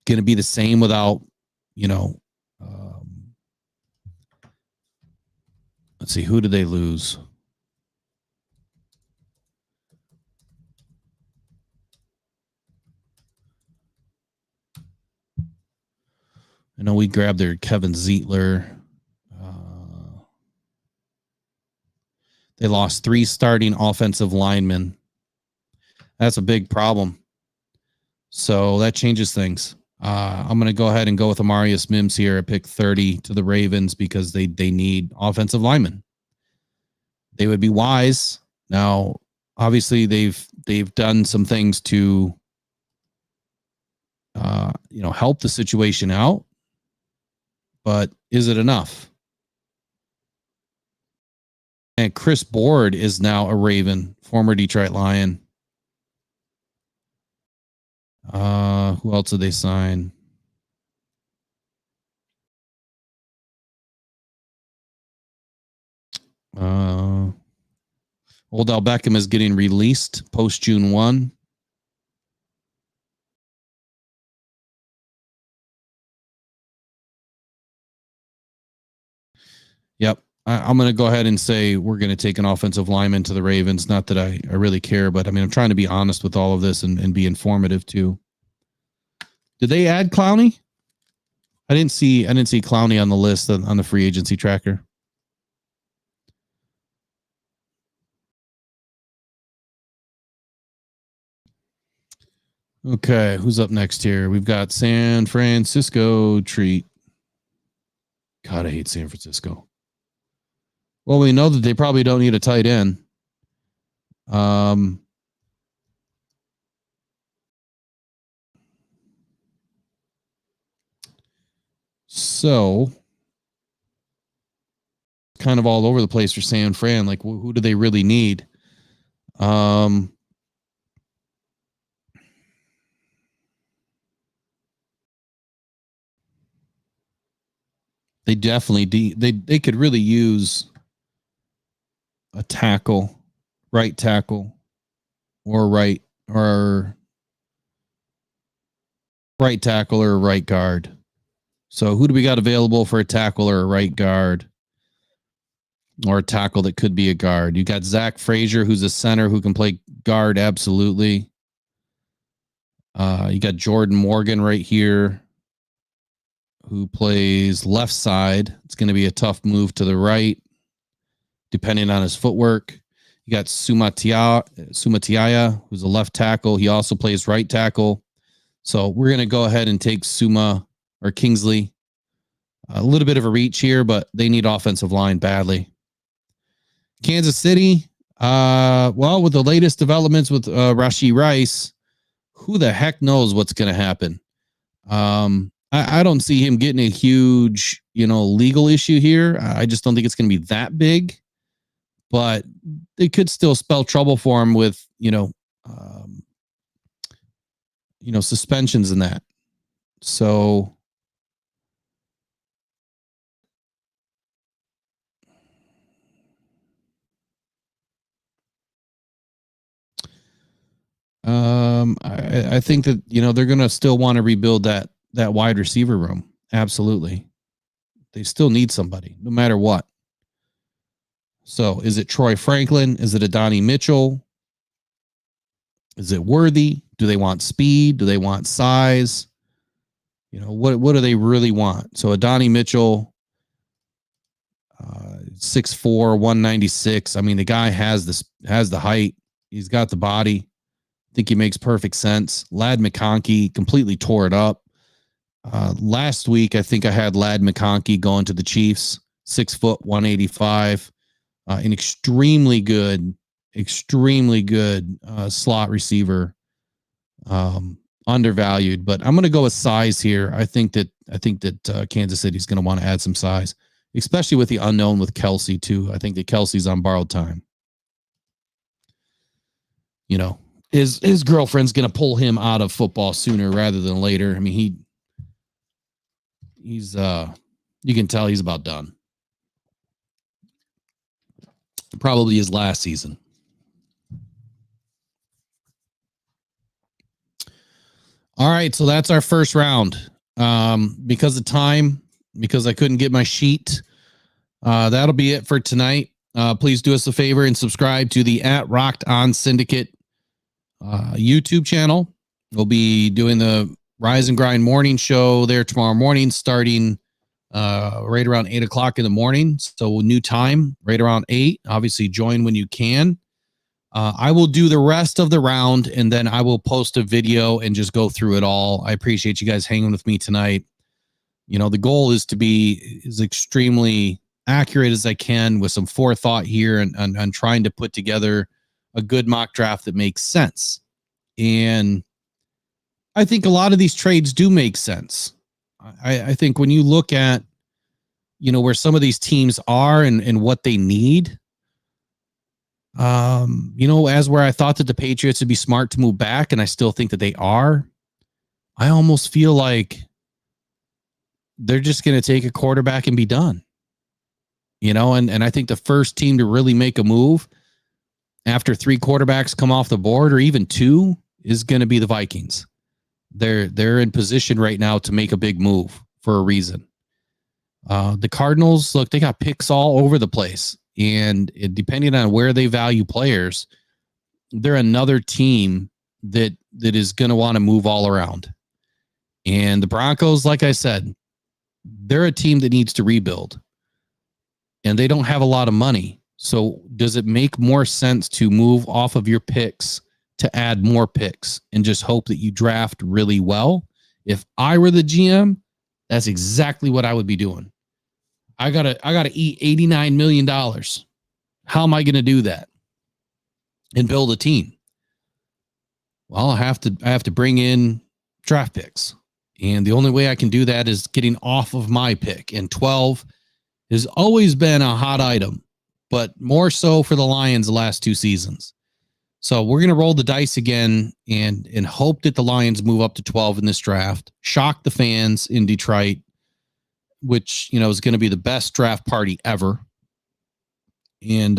going to be the same without, let's see, who did they lose? I know we grabbed their Kevin Zietler. They lost 3 starting offensive linemen. That's a big problem. So that changes things. I'm going to go ahead and go with Amarius Mims here at pick 30 to the Ravens because they need offensive linemen. They would be wise. Now, obviously, they've done some things to help the situation out, but is it enough? And Chris Board is now a Raven, former Detroit Lion. Who else did they sign? Odell Beckham is getting released post June 1. Yep. I'm going to go ahead and say we're going to take an offensive lineman to the Ravens. Not that I really care, but I mean, I'm trying to be honest with all of this and be informative too. Did they add Clowney? I didn't see Clowney on the list on the free agency tracker. Okay, who's up next here? We've got San Francisco Treat. God, I hate San Francisco. Well, we know that they probably don't need a tight end. So kind of all over the place for San Fran. Like, who do they really need? They definitely they could really use a tackle, right tackle, or right tackle or right guard. So who do we got available for a tackle or a right guard? Or a tackle that could be a guard. You got Zach Frazier, who's a center who can play guard, absolutely. You got Jordan Morgan right here, who plays left side. It's going to be a tough move to the right, depending on his footwork. You got Sumatiaya, who's a left tackle. He also plays right tackle. So we're going to go ahead and take Suma or Kingsley. A little bit of a reach here, but they need offensive line badly. Kansas City, well, with the latest developments with Rashee Rice, who the heck knows what's going to happen? I don't see him getting a huge, legal issue here. I just don't think it's going to be that big, but it could still spell trouble for him with, suspensions and that. So I think that, they're going to still want to rebuild that wide receiver room. Absolutely. They still need somebody no matter what. So is it Troy Franklin? Is it Adonai Mitchell? Is it Worthy? Do they want speed? Do they want size? What do they really want? So Adonai Mitchell, 6'4", 196. I mean, the guy has the height. He's got the body. I think he makes perfect sense. Ladd McConkey completely tore it up. Last week, I think I had Ladd McConkey going to the Chiefs, 6 foot, 185, an extremely good slot receiver, undervalued. But I'm going to go with size here. I think that Kansas City is going to want to add some size, especially with the unknown with Kelsey too. I think that Kelsey's on borrowed time. His girlfriend's going to pull him out of football sooner rather than later. I mean, he's you can tell he's about done. Probably his last season. All right, so that's our first round. Because of time, because I couldn't get my sheet, that'll be it for tonight. Please do us a favor and subscribe to the @RockedOnSyndicate YouTube channel. We'll be doing the Rise and Grind morning show there tomorrow morning, starting right around 8 o'clock in the morning. So new time, right around 8. Obviously, join when you can. I will do the rest of the round, and then I will post a video and just go through it all. I appreciate you guys hanging with me tonight. The goal is to be as extremely accurate as I can with some forethought here and trying to put together a good mock draft that makes sense. And I think a lot of these trades do make sense. I think when you look at, where some of these teams are and what they need, as where I thought that the Patriots would be smart to move back, and I still think that they are, I almost feel like they're just going to take a quarterback and be done. And I think the first team to really make a move after 3 quarterbacks come off the board, or even 2, is going to be the Vikings. They're in position right now to make a big move for a reason. The Cardinals, look, they got picks all over the place. And depending on where they value players, they're another team that is going to want to move all around. And the Broncos, like I said, they're a team that needs to rebuild. And they don't have a lot of money. So does it make more sense to move off of your picks to add more picks and just hope that you draft really well? If I were the GM, that's exactly what I would be doing. I gotta eat $89 million. How am I going to do that and build a team? Well, I have to bring in draft picks. And the only way I can do that is getting off of my pick. And 12 has always been a hot item, but more so for the Lions the last 2 seasons. So we're going to roll the dice again and hope that the Lions move up to 12 in this draft, shock the fans in Detroit, which, is going to be the best draft party ever. And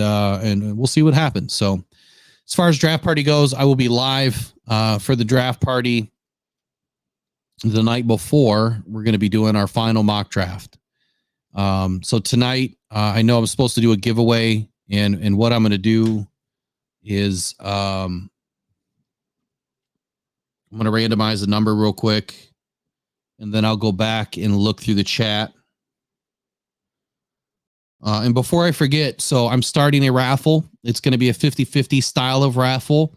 we'll see what happens. So as far as draft party goes, I will be live for the draft party the night before. We're going to be doing our final mock draft. So tonight, I know I'm supposed to do a giveaway, and what I'm going to do is I'm going to randomize the number real quick, and then I'll go back and look through the chat. And before I forget, so I'm starting a raffle. It's going to be a 50-50 style of raffle.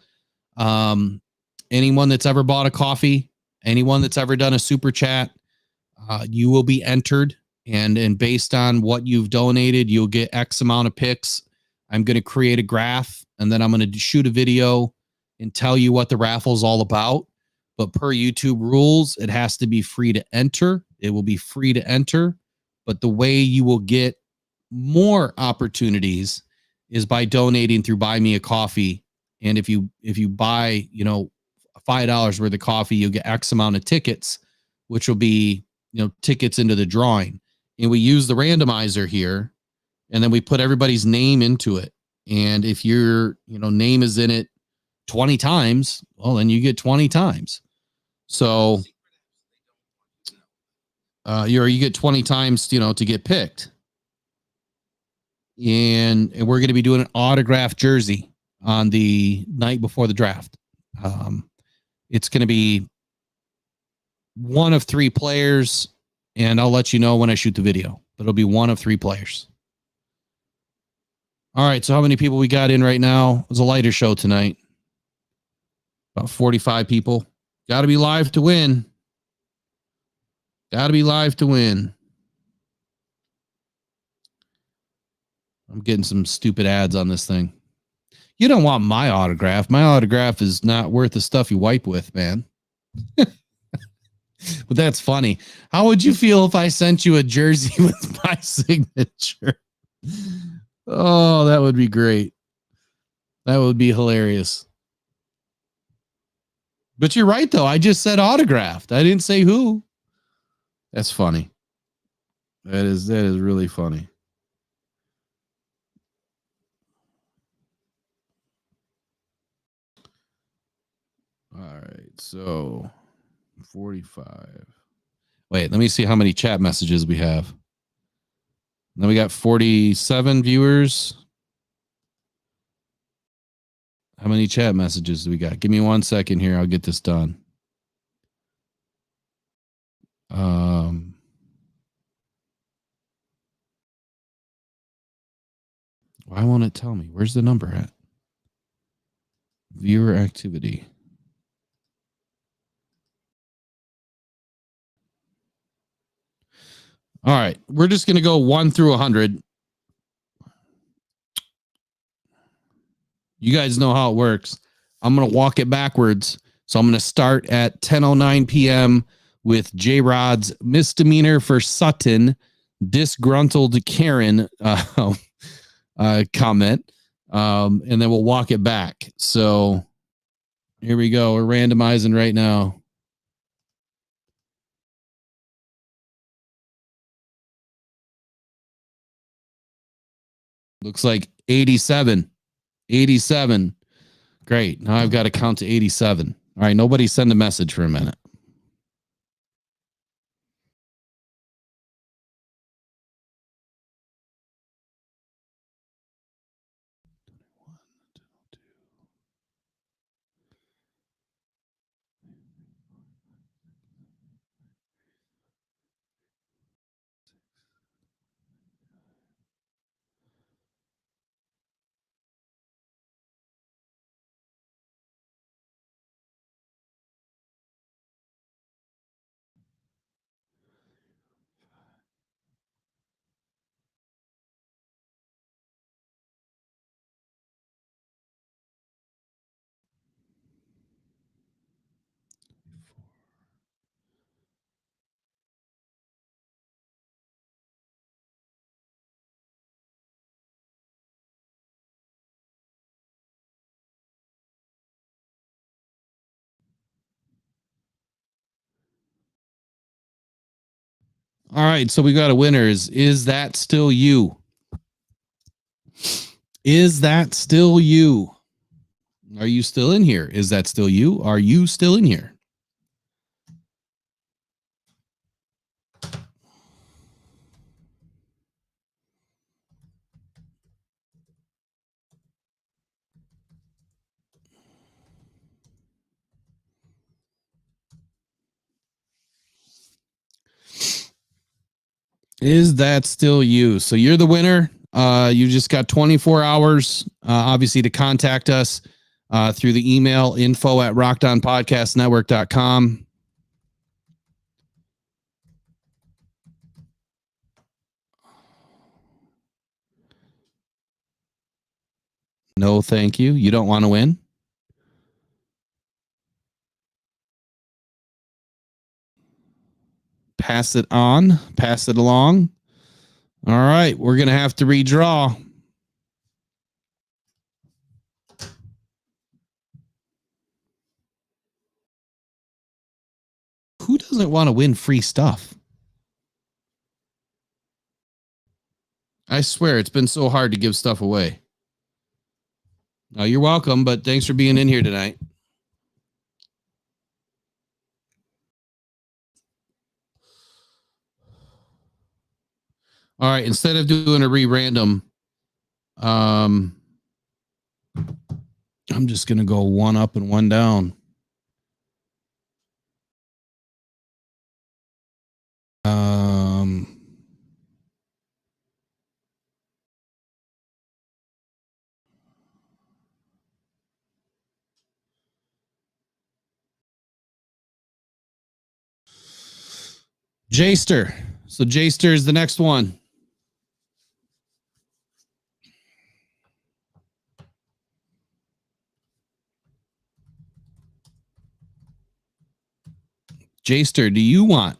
Anyone that's ever bought a coffee, anyone that's ever done a super chat, you will be entered. And based on what you've donated, you'll get X amount of picks. I'm going to create a graph, and then I'm going to shoot a video and tell you what the raffle is all about. But per YouTube rules, it has to be free to enter. It will be free to enter. But the way you will get more opportunities is by donating through Buy Me a Coffee. And if you buy, $5 worth of coffee, you'll get X amount of tickets, which will be, tickets into the drawing. And we use the randomizer here, and then we put everybody's name into it. And if your, name is in it 20 times, well, then you get 20 times. So you get 20 times, to get picked. And we're going to be doing an autographed jersey on the night before the draft. It's going to be one of 3 players, and I'll let you know when I shoot the video, but it'll be one of 3 players. All right, so how many people we got in right now? It was a lighter show tonight. About 45 people. Got to be live to win. Got to be live to win. I'm getting some stupid ads on this thing. You don't want my autograph. My autograph is not worth the stuff you wipe with, man. But that's funny. How would you feel if I sent you a jersey with my signature? Oh, that would be great. That would be hilarious. But you're right, though. I just said autographed. I didn't say who. That's funny. That is really funny. All right, so 45. Wait, let me see how many chat messages we have. Then we got 47 viewers. How many chat messages do we got? Give me 1 second here. I'll get this done. Why won't it tell me? Where's the number at? Viewer activity. All right. We're just going to go 1 through 100. You guys know how it works. I'm going to walk it backwards. So I'm going to start at 10:09 p.m. with J-Rod's misdemeanor for Sutton, disgruntled Karen comment. And then we'll walk it back. So here we go. We're randomizing right now. Looks like 87. 87. Great. Now I've got to count to 87. All right. Nobody send a message for a minute. All right, so we got a winner. Is that still you? Is that still you? Are you still in here? Is that still you? Are you still in here? Is that still you? So you're the winner. You just got 24 hours, obviously, to contact us through the email info@rockdownpodcastnetwork.com. No, thank you. You don't want to win? Pass it on. Pass it along. All right. We're going to have to redraw. Who doesn't want to win free stuff? I swear it's been so hard to give stuff away. You're welcome, but thanks for being in here tonight. All right, instead of doing a re-random, I'm just going to go one up and one down. Jayster. So Jayster is the next one. Jayster, do you want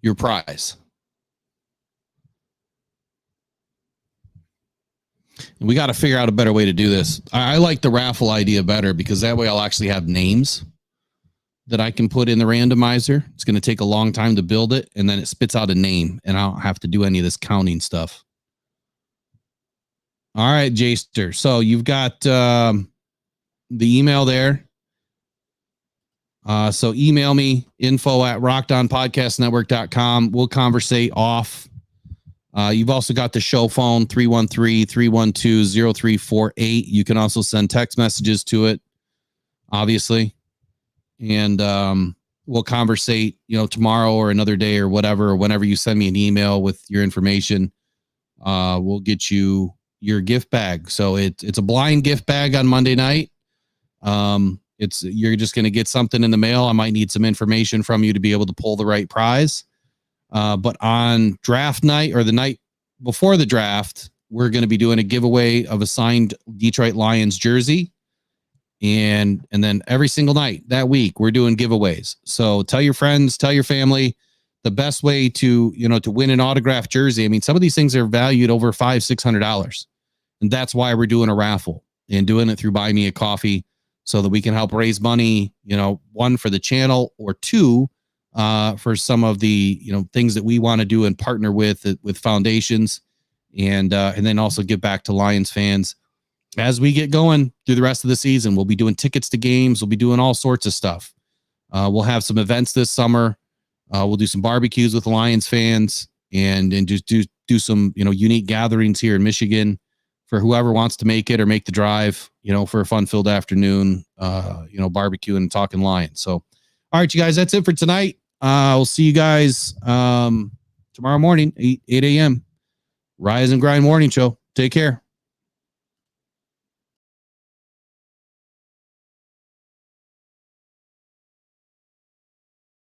your prize? We got to figure out a better way to do this. I like the raffle idea better because that way I'll actually have names that I can put in the randomizer. It's going to take a long time to build it, and then it spits out a name, and I don't have to do any of this counting stuff. All right, Jayster. So you've got the email there. So email me, info@rockdownpodcastnetwork.com. We'll conversate off. You've also got the show phone, 313-312-0348. You can also send text messages to it, obviously. And we'll conversate, tomorrow or another day or whatever, or whenever you send me an email with your information, we'll get you your gift bag. So it's a blind gift bag on Monday night. You're just going to get something in the mail. I might need some information from you to be able to pull the right prize. But on draft night or the night before the draft, we're going to be doing a giveaway of a signed Detroit Lions jersey. And then every single night that week, we're doing giveaways. So tell your friends, tell your family the best way to win an autographed jersey. I mean, some of these things are valued over $500-$600. And that's why we're doing a raffle and doing it through Buy Me a Coffee so that we can help raise money, one, for the channel, or two, for some of the, things that we want to do and partner with foundations, and then also give back to Lions fans. As we get going through the rest of the season, we'll be doing tickets to games. We'll be doing all sorts of stuff. We'll have some events this summer. We'll do some barbecues with Lions fans and just do some, unique gatherings here in Michigan for whoever wants to make it or make the drive, for a fun-filled afternoon, barbecue and talking Lions. So, all right, you guys, that's it for tonight. We'll see you guys tomorrow morning, 8 a.m. Rise and Grind Morning Show. Take care.